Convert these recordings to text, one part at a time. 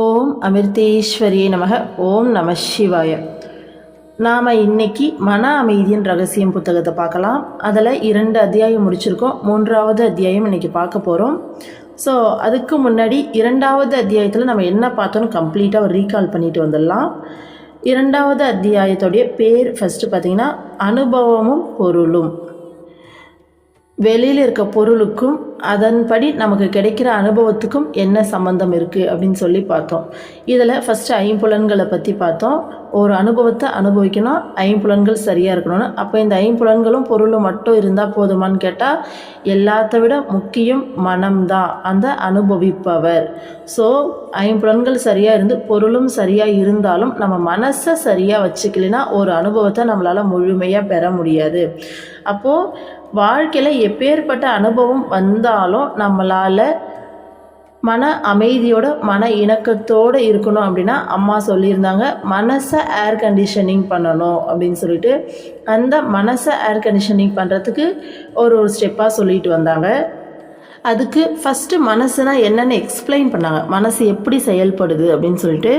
ஓம் அமிர்தேஸ்வரியே நமக. ஓம் நம சிவாய. நாம் இன்னைக்கு மன அமைதியின் ரகசியம் புத்தகத்தை பார்க்கலாம். அதில் 2 அத்தியாயம் முடிச்சிருக்கோம். 3வது அத்தியாயம் இன்னைக்கு பார்க்க போகிறோம். ஸோ அதுக்கு முன்னாடி 2வது அத்தியாயத்தில் நம்ம என்ன பார்த்தோன்னு கம்ப்ளீட்டாக ஒரு ரீகால் பண்ணிட்டு வந்துடலாம். 2வது அத்தியாயத்துடைய பேர் ஃபஸ்ட்டு பார்த்திங்கன்னா அனுபவமும் பொருளும். வெளியில் இருக்க பொருளுக்கும் அதன்படி நமக்கு கிடைக்கிற அனுபவத்துக்கும் என்ன சம்மந்தம் இருக்குது அப்படின்னு சொல்லி பார்த்தோம். இதில் ஃபஸ்ட்டு ஐம்புலன்களை பற்றி பார்த்தோம். ஒரு அனுபவத்தை அனுபவிக்கணும், ஐம்புலன்கள் சரியாக இருக்கணும்னு. அப்போ இந்த ஐம்புலன்களும் பொருளும் மட்டும் இருந்தால் போதுமான்னு கேட்டால் எல்லாத்த விட முக்கியம் மனம்தான், அந்த அனுபவிப்பவர். ஸோ ஐம்புலன்கள் சரியாக இருந்து பொருளும் சரியாக இருந்தாலும் நம்ம மனசை சரியாக வச்சுக்கலைன்னா ஒரு அனுபவத்தை நம்மளால் முழுமையாக பெற முடியாது. அப்போது வாழ்க்கையில் எப்பேற்பட்ட அனுபவம் வந்தாலும் நம்மளால் மன அமைதியோட மன இணக்கத்தோடு இருக்கணும் அப்படின்னா அம்மா சொல்லியிருந்தாங்க மனசை ஏர் கண்டிஷனிங் பண்ணணும் அப்படின்னு சொல்லிட்டு. அந்த மனசை ஏர் கண்டிஷனிங் பண்ணுறதுக்கு ஒரு ஸ்டெப்பாக சொல்லிட்டு வந்தாங்க. அதுக்கு ஃபஸ்ட்டு மனசுனா என்னென்னு எக்ஸ்பிளைன் பண்ணாங்க, மனசு எப்படி செயல்படுது அப்படின்னு சொல்லிட்டு.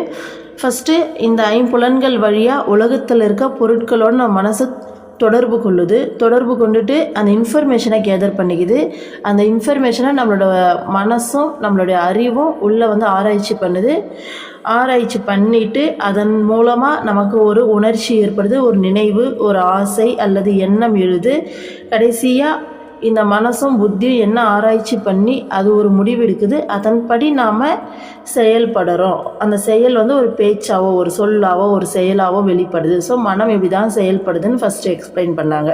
ஃபஸ்ட்டு இந்த ஐம்புலன்கள் வழியாக உலகத்தில் இருக்க பொருட்களோடு நம்ம மனசு தொடர்பு கொண்டுட்டு அந்த இன்ஃபர்மேஷனை கேதர் பண்ணிக்குது. அந்த இன்ஃபர்மேஷனை நம்மளோட மனசும் நம்மளுடைய அறிவும் உள்ளே ஆராய்ச்சி பண்ணுது. ஆராய்ச்சி பண்ணிவிட்டு அதன் மூலமாக நமக்கு ஒரு உணர்ச்சி ஏற்படுது, ஒரு நினைவு, ஒரு ஆசை அல்லது எண்ணம் எழுது. கடைசியாக இந்த மனசும் புத்தியும் என்ன ஆராய்ச்சி பண்ணி அது ஒரு முடிவு எடுக்குது. அதன்படி நாம் செயல்படுறோம். அந்த செயல் ஒரு பேச்சாவோ ஒரு சொல்லாவோ ஒரு செயலாவோ வெளிப்படுது. ஸோ மனம் இப்படி தான் செயல்படுதுன்னு ஃபஸ்ட்டு எக்ஸ்பிளைன் பண்ணாங்க.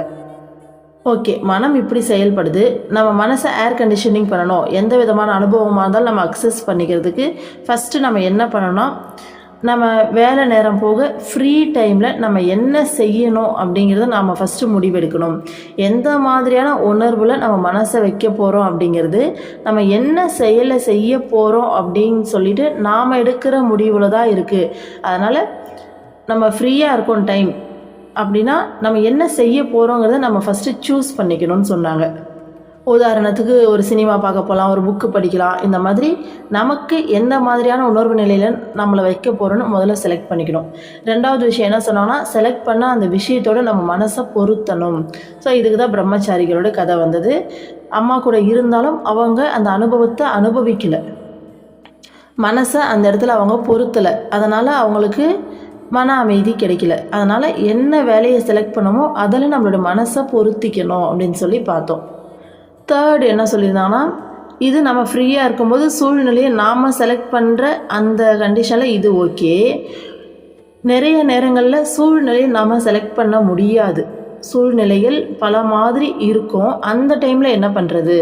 ஓகே, மனம் இப்படி செயல்படுது. நம்ம மனசை ஏர் கண்டிஷனிங் பண்ணணும். எந்த விதமான அனுபவமாக இருந்தாலும் நம்ம அக்சஸ் பண்ணிக்கிறதுக்கு ஃபஸ்ட்டு நம்ம என்ன பண்ணணும், நம்ம வேலை நேரம் போக ஃப்ரீ டைமில் நம்ம என்ன செய்யணும் அப்படிங்கிறத நாம் ஃபஸ்ட்டு முடிவெடுக்கணும். எந்த மாதிரியான உணர்வில் நம்ம மனசை வைக்க போகிறோம் அப்படிங்கிறது, நம்ம என்ன செயலை செய்ய போகிறோம் அப்படின்னு சொல்லிட்டு நாம் எடுக்கிற முடிவில் தான் இருக்குது. அதனால் நம்ம ஃப்ரீயாக இருக்கோம் டைம் அப்படின்னா நம்ம என்ன செய்ய போகிறோங்கிறத நம்ம ஃபஸ்ட்டு சூஸ் பண்ணிக்கணும்னு சொன்னாங்க. உதாரணத்துக்கு ஒரு சினிமா பார்க்க போகலாம், ஒரு புக்கு படிக்கலாம். இந்த மாதிரி நமக்கு எந்த மாதிரியான உணர்வு நிலையில் நம்மளை வைக்க போகிறோன்னு முதல்ல செலக்ட் பண்ணிக்கணும். 2வது விஷயம் என்ன சொன்னோன்னா, செலக்ட் பண்ண அந்த விஷயத்தோடு நம்ம மனசை பொருத்தணும். ஸோ இதுக்கு தான் பிரம்மச்சாரிகளோட கதை வந்தது. அம்மா கூட இருந்தாலும் அவங்க அந்த அனுபவத்தை அனுபவிக்கலை, மனசை அந்த இடத்துல அவங்க பொருத்தலை. அதனால் அவங்களுக்கு மன அமைதி கிடைக்கல. அதனால் என்ன வேலையை செலக்ட் பண்ணமோ அதில் நம்மளோட மனசை பொருத்திக்கணும் அப்படின்னு சொல்லி பார்த்தோம். 3rd என்ன சொல்லியிருந்தாங்கன்னா, இது நம்ம ஃப்ரீயாக இருக்கும்போது சூழ்நிலையை நாம் செலக்ட் பண்ணுற அந்த கண்டிஷனில் இது ஓகே. நிறைய நேரங்களில் சூழ்நிலையை நாம் செலக்ட் பண்ண முடியாது. சூழ்நிலைகள் பல மாதிரி இருக்கும். அந்த டைமில் என்ன பண்ணுறது?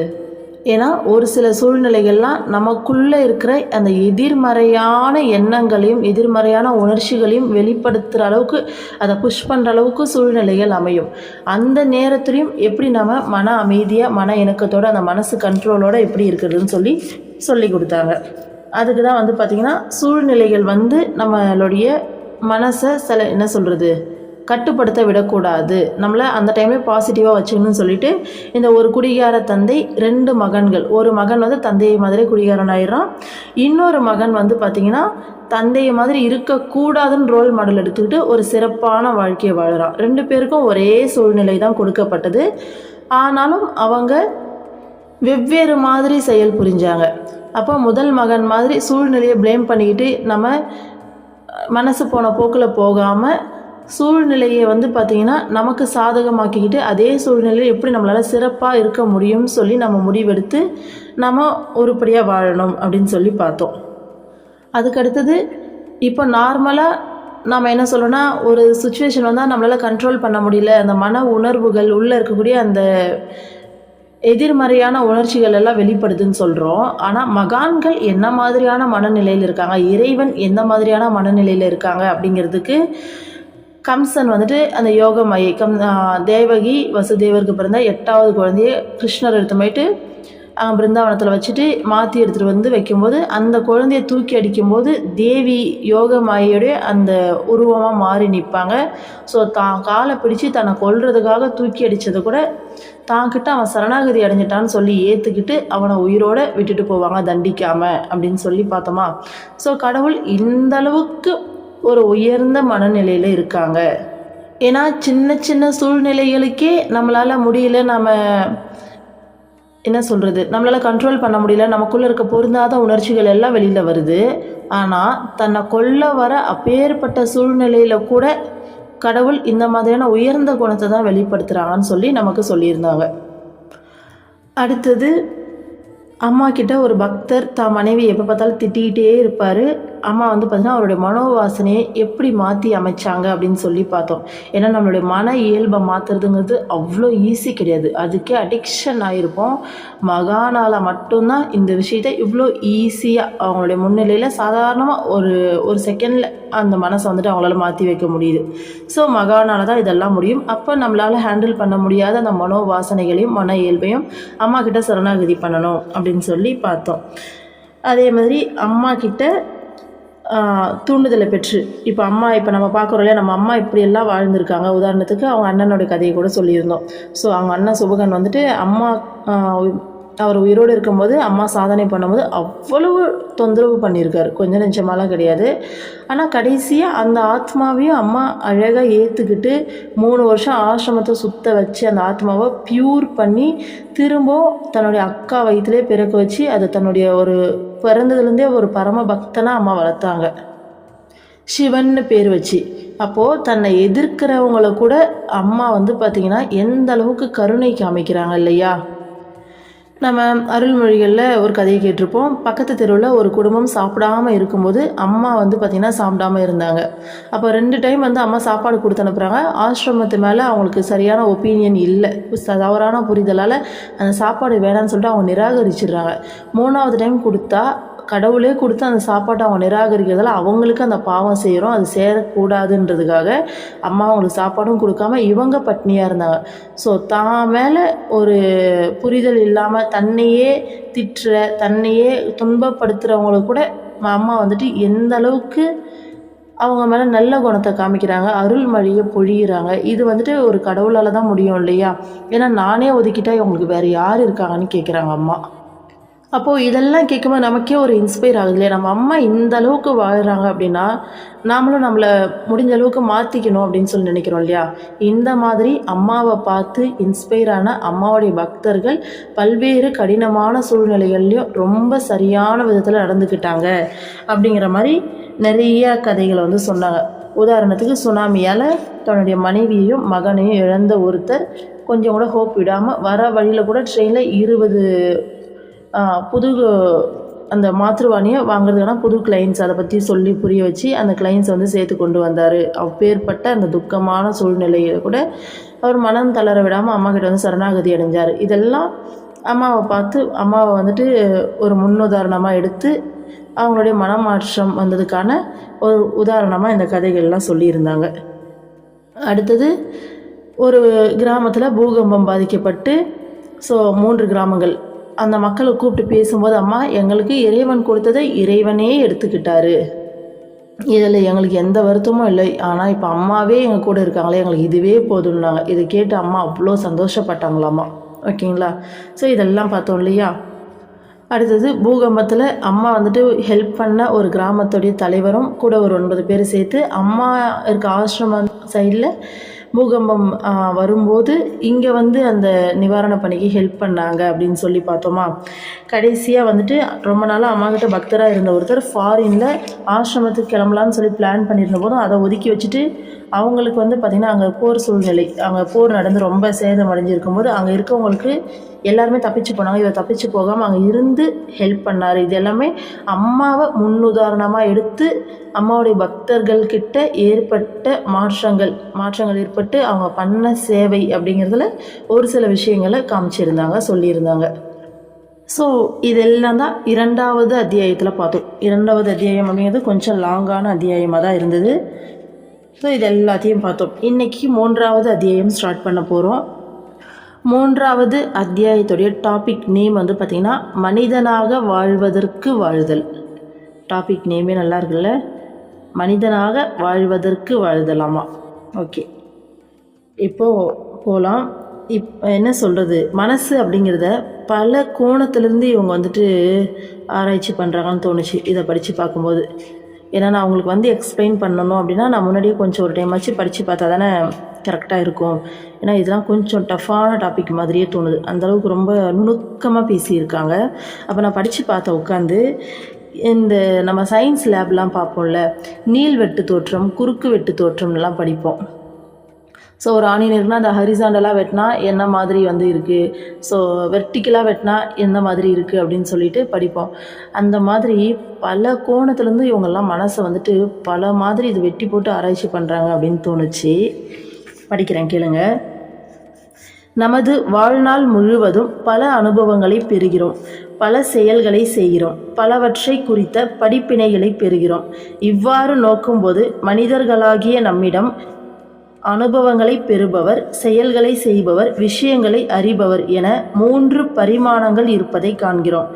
ஏன்னா ஒரு சில சூழ்நிலைகள்லாம் நமக்குள்ளே இருக்கிற அந்த எதிர்மறையான எண்ணங்களையும் எதிர்மறையான உணர்ச்சிகளையும் வெளிப்படுத்துகிற அளவுக்கு, அதை புஷ் பண்ணுற அளவுக்கு சூழ்நிலைகள் அமையும். அந்த நேரத்துலையும் எப்படி நம்ம மன அமைதியாக மன இணக்கத்தோடு அந்த மனசு கண்ட்ரோலோடு எப்படி இருக்கிறதுன்னு சொல்லி கொடுத்தாங்க. அதுக்கு தான் பார்த்திங்கன்னா சூழ்நிலைகள் நம்மளுடைய மனசை என்ன சொல்கிறது, கட்டுப்படுத்த விடக்கூடாது. நம்மளை அந்த டைமில் பாசிட்டிவாக வச்சுக்கணும்னு சொல்லிட்டு இந்த ஒரு குடிகார தந்தை 2 மகன்கள், ஒரு மகன் தந்தையை மாதிரி குடிகாரன் ஆயிடுறான். இன்னொரு மகன் பார்த்திங்கன்னா தந்தையை மாதிரி இருக்கக்கூடாதுன்னு ரோல் மாடல் எடுத்துக்கிட்டு ஒரு சிறப்பான வாழ்க்கையை வாழறான். 2 பேருக்கும் ஒரே சூழ்நிலை தான் கொடுக்கப்பட்டது. ஆனாலும் அவங்க வெவ்வேறு மாதிரி செயல் புரிஞ்சாங்க. அப்போ முதல் மகன் மாதிரி சூழ்நிலையை ப்ளேம் பண்ணிக்கிட்டு நம்ம மனசு போன போக்கில் போகாமல் சூழ்நிலையை பார்த்திங்கன்னா நமக்கு சாதகமாக்கிக்கிட்டு அதே சூழ்நிலையில் எப்படி நம்மளால் சிறப்பாக இருக்க முடியும்னு சொல்லி நம்ம முடிவெடுத்து நம்ம உருப்படியாக வாழணும் அப்படின்னு சொல்லி பார்த்தோம். அதுக்கடுத்தது இப்போ நார்மலாக நம்ம என்ன சொல்லணும்னா, ஒரு சுச்சுவேஷன் நம்மளால் கண்ட்ரோல் பண்ண முடியல, அந்த மன உணர்வுகள் உள்ளே இருக்கக்கூடிய அந்த எதிர்மறையான உணர்ச்சிகள் எல்லாம் வெளிப்படுதுன்னு சொல்கிறோம். ஆனால் மகான்கள் என்ன மாதிரியான மனநிலையில் இருக்காங்க, இறைவன் எந்த மாதிரியான மனநிலையில் இருக்காங்க அப்படிங்கிறதுக்கு கம்சன் அந்த யோகமயை தேவகி வசுதேவருக்கு பிறந்த 8வது குழந்தைய கிருஷ்ணர் எடுத்து போயிட்டு பிருந்தாவனத்தில் வச்சுட்டு மாற்றி எடுத்துகிட்டு வந்து வைக்கும்போது அந்த குழந்தைய தூக்கி அடிக்கும்போது தேவி யோக மாயோடைய அந்த உருவமாக மாறி நிற்பாங்க. ஸோ தான் காலை பிடிச்சி தன்னை கொல்றதுக்காக தூக்கி அடித்ததை கூட தான்கிட்ட அவன் சரணாகதி அடைஞ்சிட்டான்னு சொல்லி ஏற்றுக்கிட்டு அவனை உயிரோடு விட்டுட்டு போவாங்க தண்டிக்காமல் அப்படின்னு சொல்லி பார்த்தோமா. ஸோ கடவுள் இந்த அளவுக்கு ஒரு உயர்ந்த மனநிலையில் இருக்காங்க. ஏன்னா சின்ன சின்ன சூழ்நிலைகளுக்கே நம்மளால் முடியல, நம்ம என்ன சொல்கிறது, நம்மளால் கண்ட்ரோல் பண்ண முடியல, நமக்குள்ளே இருக்க பொருந்தாத உணர்ச்சிகள் எல்லாம் வெளியில் வருது. ஆனால் தன்னை கொல்ல வர அப்பேற்பட்ட சூழ்நிலையில் கூட கடவுள் இந்த மாதிரியான உயர்ந்த குணத்தை தான் வெளிப்படுத்துகிறாங்கன்னு சொல்லி நமக்கு சொல்லியிருந்தாங்க. அடுத்தது, அம்மா கிட்ட ஒரு பக்தர் தான் மனைவி எப்போ பார்த்தாலும் திட்டிகிட்டே இருப்பார். அம்மா வந்து பார்த்திங்கன்னா அவருடைய மனோவாசனையை எப்படி மாற்றி அமைச்சாங்க அப்படின்னு சொல்லி பார்த்தோம். ஏன்னா நம்மளுடைய மன இயல்பை மாற்றுறதுங்கிறது அவ்வளோ ஈஸி கிடையாது. அதுக்கே அடிக்ஷன் ஆகிருப்போம். மகானால் மட்டும்தான் இந்த விஷயத்தை இவ்வளோ ஈஸியாக அவங்களுடைய முன்னிலையில் சாதாரணமாக ஒரு செகண்டில் அந்த மனசை வந்துட்டு அவங்களால மாற்றி வைக்க முடியுது. ஸோ மகானால் தான் இதெல்லாம் முடியும். அப்போ நம்மளால் ஹேண்டில் பண்ண முடியாத அந்த மனோவாசனைகளையும் மன இயல்பையும் அம்மா கிட்ட சரணாகதி பண்ணணும் அப்படின்னு சொல்லி பார்த்தோம். அதே மாதிரி அம்மா கிட்ட தூண்டுதலை பெற்று இப்போ நம்ம பார்க்குறோம் இல்லையா, நம்ம அம்மா இப்படியெல்லாம் வாழ்ந்திருக்காங்க. உதாரணத்துக்கு அவங்க அண்ணனோட கதையை கூட சொல்லியிருந்தோம். ஸோ அவங்க அண்ணன் சுபகன் வந்துட்டு அம்மா அவர் உயிரோடு இருக்கும்போது அம்மா சாதனை பண்ணும்போது அவ்வளவு தொந்தரவு பண்ணியிருக்காரு, கொஞ்சம் நெஞ்சமாலாம் கிடையாது. ஆனால் கடைசியாக அந்த ஆத்மாவையும் அம்மா அழகாக ஏற்றுக்கிட்டு 3 வருஷம் ஆசிரமத்தை சுத்த வச்சு அந்த ஆத்மாவை ப்யூர் பண்ணி திரும்பவும் தன்னுடைய அக்கா வயிற்றுலேயே பிறக்க வச்சு அதை தன்னுடைய ஒரு பிறந்ததுலேருந்தே ஒரு பரம பக்தனாக அம்மா வளர்த்தாங்க, சிவன்னு பேர் வச்சு. அப்போது தன்னை எதிர்க்கிறவங்கள கூட அம்மா வந்து பார்த்திங்கன்னா எந்த அளவுக்கு கருணை காமிக்கிறாங்க இல்லையா. நம்ம அருள்மொழிகளில் ஒரு கதையை கேட்டிருப்போம். பக்கத்து தெருவில் ஒரு குடும்பம் சாப்பிடாமல் இருக்கும்போது அம்மா வந்து பார்த்திங்கன்னா சாப்பிடாமல் இருந்தாங்க. அப்போ 2 டைம் வந்து அம்மா சாப்பாடு கொடுத்து அனுப்புகிறாங்க. ஆசிரமத்து மேலே அவங்களுக்கு சரியான ஒப்பீனியன் இல்லை, தவறான புரிதலால் அந்த சாப்பாடு வேணான்னு சொல்லிட்டு அவங்க நிராகரிச்சிடுறாங்க. 3வது டைம் கொடுத்தா கடவுளே கொடுத்து அந்த சாப்பாட்டை அவங்க நிராகரிக்கிறதால அவங்களுக்கு அந்த பாவம் செய்கிறோம், அது சேரக்கூடாதுன்றதுக்காக அம்மா அவங்களுக்கு சாப்பாடும் கொடுக்காம இவங்க பட்னியாக இருந்தாங்க. ஸோ தான் மேலே ஒரு புரிதல் இல்லாமல் தன்னையே திட்டுற தன்னையே துன்பப்படுத்துகிறவங்களுக்கு கூட அம்மா வந்துட்டு எந்த அளவுக்கு அவங்க மேலே நல்ல குணத்தை காமிக்கிறாங்க, அருள்மழையை பொழிகிறாங்க. இது வந்துட்டு ஒரு கடவுளால் தான் முடியும் இல்லையா. ஏன்னா நானே ஒதுக்கிட்டா இவங்களுக்கு வேறு யார் இருக்காங்கன்னு கேட்குறாங்க அம்மா. அப்போது இதெல்லாம் கேட்கும்போது நமக்கே ஒரு இன்ஸ்பயர் ஆகுது இல்லையா. நம்ம அம்மா இந்த அளவுக்கு வாழ்கிறாங்க அப்படின்னா நாமளும் நம்மளை முடிஞ்ச அளவுக்கு மாற்றிக்கணும் அப்படின்னு சொல்லி நினைக்கிறோம் இல்லையா. இந்த மாதிரி அம்மாவை பார்த்து இன்ஸ்பயர் ஆன அம்மாவுடைய பக்தர்கள் பல்வேறு கடினமான சூழ்நிலைகள்லையும் ரொம்ப சரியான விதத்தில் நடந்துக்கிட்டாங்க அப்படிங்கிற மாதிரி நிறைய கதைகளை வந்து சொன்னாங்க. உதாரணத்துக்கு சுனாமியால் தன்னுடைய மனைவியையும் மகனையும் இழந்த ஒருத்தர் கொஞ்சம் கூட ஹோப் விடாமல் வர வழியில் கூட ட்ரெயினில் 20 புது அந்த மாத்திருவாணியை வாங்குறதுக்கான புது கிளைண்ட்ஸ் அதை பற்றி சொல்லி புரிய வச்சு அந்த கிளைண்ட்ஸை வந்து சேர்த்து கொண்டு வந்தார். அப்பேற்பட்ட அந்த துக்கமான சூழ்நிலையில் கூட அவர் மனம் தளர விடாமல் அம்மா கிட்ட வந்து சரணாகதி அடைஞ்சார். இதெல்லாம் அம்மாவை பார்த்து அம்மாவை வந்துட்டு ஒரு முன்னுதாரணமாக எடுத்து அவங்களுடைய மனமாற்றம் வந்ததுக்கான ஒரு உதாரணமாக இந்த கதைகள்லாம் சொல்லியிருந்தாங்க. அடுத்தது, ஒரு கிராமத்தில் பூகம்பம் பாதிக்கப்பட்டு ஸோ 3 கிராமங்கள் அந்த மக்களை கூப்பிட்டு பேசும்போது அம்மா எங்களுக்கு இறைவன் கொடுத்ததை இறைவனே எடுத்துக்கிட்டாரு, இதில் எங்களுக்கு எந்த வருத்தமும் இல்லை, ஆனால் இப்போ அம்மாவே எங்கள் கூட இருக்காங்களே எங்களுக்கு இதுவே போதும்னாங்க. இதை கேட்டு அம்மா அவ்வளோ சந்தோஷப்பட்டாங்களாம்மா. ஓகேங்களா. ஸோ இதெல்லாம் பார்த்தோம் இல்லையா. அடுத்தது, பூகம்பத்தில் அம்மா வந்துட்டு ஹெல்ப் பண்ண ஒரு கிராமத்துடைய தலைவரும் கூட ஒரு 9 பேர் சேர்த்து அம்மா இருக்க ஆசிரமம் சைடில் பூகம்பம் வரும்போது இங்கே வந்து அந்த நிவாரண பணிக்கு ஹெல்ப் பண்ணாங்க அப்படின்னு சொல்லி பார்த்தோமா. கடைசியாக வந்துட்டு ரொம்ப நாளாக அம்மாக்கிட்ட பக்தராக இருந்த ஒருத்தர் ஃபாரினில் ஆசிரமத்துக்கு கிளம்பலான்னு சொல்லி பிளான் பண்ணியிருந்த போதும் அதை ஒதுக்கி வச்சுட்டு அவங்களுக்கு வந்து பார்த்திங்கன்னா அங்கே போர் சூழ்நிலை, அங்கே போர் நடந்து ரொம்ப சேதம் அடைஞ்சிருக்கும் போது அங்கே இருக்கவங்களுக்கு எல்லாருமே தப்பிச்சு போனாங்க. இவர் தப்பிச்சு போகாமல் அங்கே இருந்து ஹெல்ப் பண்ணார். இது எல்லாமே அம்மாவை முன்னுதாரணமாக எடுத்து அம்மாவுடைய பக்தர்கள்கிட்ட ஏற்பட்ட மாற்றங்கள் ஏற்பட்டு அவங்க பண்ண சேவை அப்படிங்கிறதுல ஒரு சில விஷயங்களை காமிச்சிருந்தாங்க, சொல்லியிருந்தாங்க. ஸோ இதெல்லாம் தான் 2வது அத்தியாயத்தில் பார்த்தோம். 2வது அத்தியாயம் அப்படிங்கிறது கொஞ்சம் லாங்கான அத்தியாயமாக தான் இருந்தது. ஸோ இது எல்லாத்தையும் பார்த்தோம். இன்றைக்கி 3வது அத்தியாயம் ஸ்டார்ட் பண்ண போகிறோம். மூன்றாவது அத்தியாயத்துடைய டாபிக் நேம் வந்து பார்த்திங்கன்னா மனிதனாக வாழ்வதற்கு வாழ்தல். டாபிக் நேமே நல்லா இருக்குல்ல, மனிதனாக வாழ்வதற்கு வாழ்தலாமா. ஓகே, இப்போது போகலாம். என்ன சொல்கிறது, மனசு அப்படிங்கிறத பல கோணத்துலேருந்து இவங்க வந்துட்டு ஆராய்ச்சி பண்ணுறாங்கன்னு தோணுச்சு இதை படித்து பார்க்கும்போது. ஏன்னா நான் அவங்களுக்கு வந்து எக்ஸ்பிளைன் பண்ணணும் அப்படின்னா நான் முன்னாடியே கொஞ்சம் ஒரு டைமாச்சு படித்து பார்த்தா தானே கரெக்டாக இருக்கும். ஏன்னா இதெல்லாம் கொஞ்சம் டஃப்பான டாபிக் மாதிரியே தோணுது, அந்தளவுக்கு ரொம்ப நுணுக்கமாக பேசியிருக்காங்க. அப்போ நான் படித்து பார்த்தேன் உட்காந்து. இந்த நம்ம சயின்ஸ் லேப்லாம் பார்ப்போம்ல, நீள் வெட்டு தோற்றம், குறுக்கு வெட்டு தோற்றம்லாம் படிப்போம். ஸோ ஒரு ஆணியன் இருக்குன்னா அந்த ஹரிசாண்டலாக வெட்டினா என்ன மாதிரி வந்து இருக்குது, ஸோ வெர்டிக்கலாக வெட்டினா எந்த மாதிரி இருக்குது அப்படின்னு சொல்லிட்டு படிப்போம். அந்த மாதிரி பல கோணத்துலேருந்து இவங்கெல்லாம் மனசை வந்துட்டு பல மாதிரி இது வெட்டி போட்டு ஆராய்ச்சி பண்ணுறாங்க அப்படின்னு தோணுச்சு. படிக்கிறேன், கேளுங்க. நமது வாழ்நாள் முழுவதும் பல அனுபவங்களை பெறுகிறோம், பல செயல்களை செய்கிறோம், பலவற்றை குறித்த படிப்பினைகளை பெறுகிறோம். இவ்வாறு நோக்கும்போது மனிதர்களாகிய நம்மிடம் அனுபவங்களை பெறுபவர், செயல்களை செய்பவர், விஷயங்களை அறிபவர் என 3 பரிமாணங்கள் இருப்பதை காண்கிறோம்.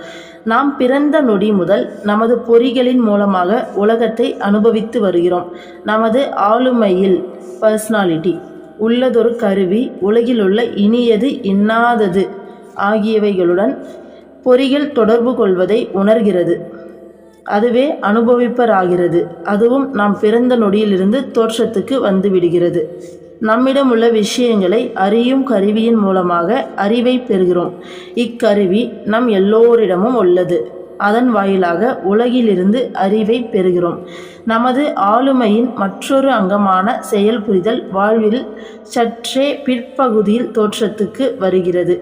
நாம் பிறந்த நொடி முதல் நமது பொறிகளின் மூலமாக உலகத்தை அனுபவித்து வருகிறோம். நமது ஆளுமையில் பர்சனாலிட்டி உள்ளதொரு கருவி உலகில் உள்ள இனியது இன்னாதது ஆகியவைகளுடன் பொறிகள் தொடர்பு கொள்வதை உணர்கிறது. அதுவே அனுபவிப்பராகிறது. அதுவும் நாம் பிறந்த நொடியிலிருந்து தோற்றத்துக்கு வந்து விடுகிறது. நம்மிடம் உள்ள விஷயங்களை அறியும் கருவியின் மூலமாக அறிவை பெறுகிறோம். இக்கருவி நம் எல்லோரிடமும் உள்ளது. அதன் வாயிலாக உலகிலிருந்து அறிவை பெறுகிறோம். நமது ஆளுமையின் மற்றொரு அங்கமான செயல் புரிதல் வாழ்வில் சற்றே பிற்பகுதியில் தோற்றத்துக்கு வருகிறது.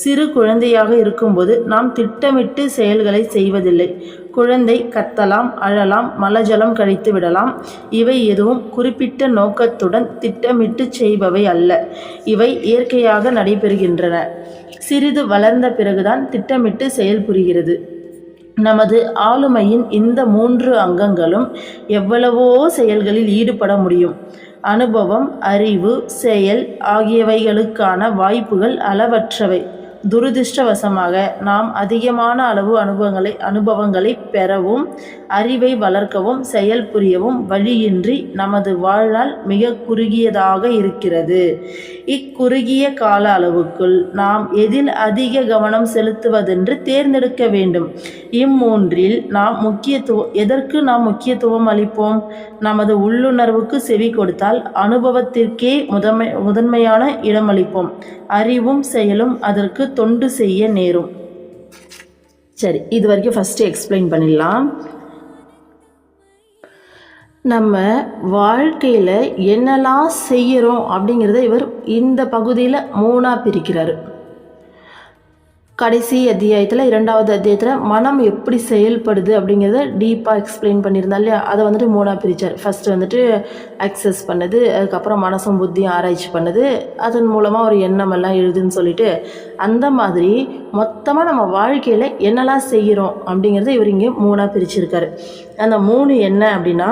சிறு குழந்தையாக இருக்கும்போது நாம் திட்டமிட்டு செயல்களை செய்வதில்லை. குழந்தை கத்தலாம், அழலாம், மலஜலம் கழித்து விடலாம். இவை எதுவும் குறிப்பிட்ட நோக்கத்துடன் திட்டமிட்டு செய்பவை அல்ல. இவை இயற்கையாக நடைபெறுகின்றன. சிறிது வளர்ந்த பிறகுதான் திட்டமிட்டு செயல் புரிகிறது. நமது ஆளுமையின் இந்த 3 அங்கங்களும் எவ்வளவோ செயல்களில் ஈடுபட முடியும். அனுபவம், அறிவு, செயல் ஆகியவைகளுக்கான வாய்ப்புகள் அளவற்றவை. துரதிர்ஷ்டவசமாக நாம் அதிகமான அளவு அனுபவங்களை பெறவும் அறிவை வளர்க்கவும் செயல் புரியவும் வழியின்றி நமது வாழ்நாள் மிக குறுகியதாக இருக்கிறது. இக்குறுகிய கால அளவுக்குள் நாம் எதில் அதிக கவனம் செலுத்துவதென்று தேர்ந்தெடுக்க வேண்டும். இம்மூன்றில் எதற்கு நாம் முக்கியத்துவம் அளிப்போம்? நமது உள்ளுணர்வுக்கு செவி கொடுத்தால் அனுபவத்திற்கே முதன்மையான இடமளிப்போம். அறிவும் செயலும் அதற்கு தொண்டு செய்ய நேரும். சரி, இது வரைக்கும் ஃபஸ்ட்டு எக்ஸ்பிளைன் பண்ணிடலாம். நம்ம வாழ்க்கையில் என்னெல்லாம் செய்கிறோம் அப்படிங்கிறத இவர் இந்த பகுதியில் 3ஆக பிரிக்கிறாரு. கடைசி அத்தியாயத்தில் 2வது அத்தியாயத்தில் மனம் எப்படி செயல்படுது அப்படிங்கிறத டீப்பாக எக்ஸ்பிளைன் பண்ணியிருந்தா இல்லையா, அதை வந்துட்டு 3ஆக பிரித்தார். ஃபஸ்ட்டு வந்துட்டு அக்சஸ் பண்ணது, அதுக்கப்புறம் மனசும் புத்தியும் ஆராய்ச்சி பண்ணது, அதன் மூலமாக ஒரு எண்ணம் எல்லாம் எழுதுன்னு சொல்லிட்டு அந்த மாதிரி மொத்தமாக நம்ம வாழ்க்கையில் என்னெல்லாம் செய்கிறோம் அப்படிங்கிறத இவர் இங்கே 3ஆக பிரிச்சிருக்காரு. அந்த 3 என்ன அப்படின்னா,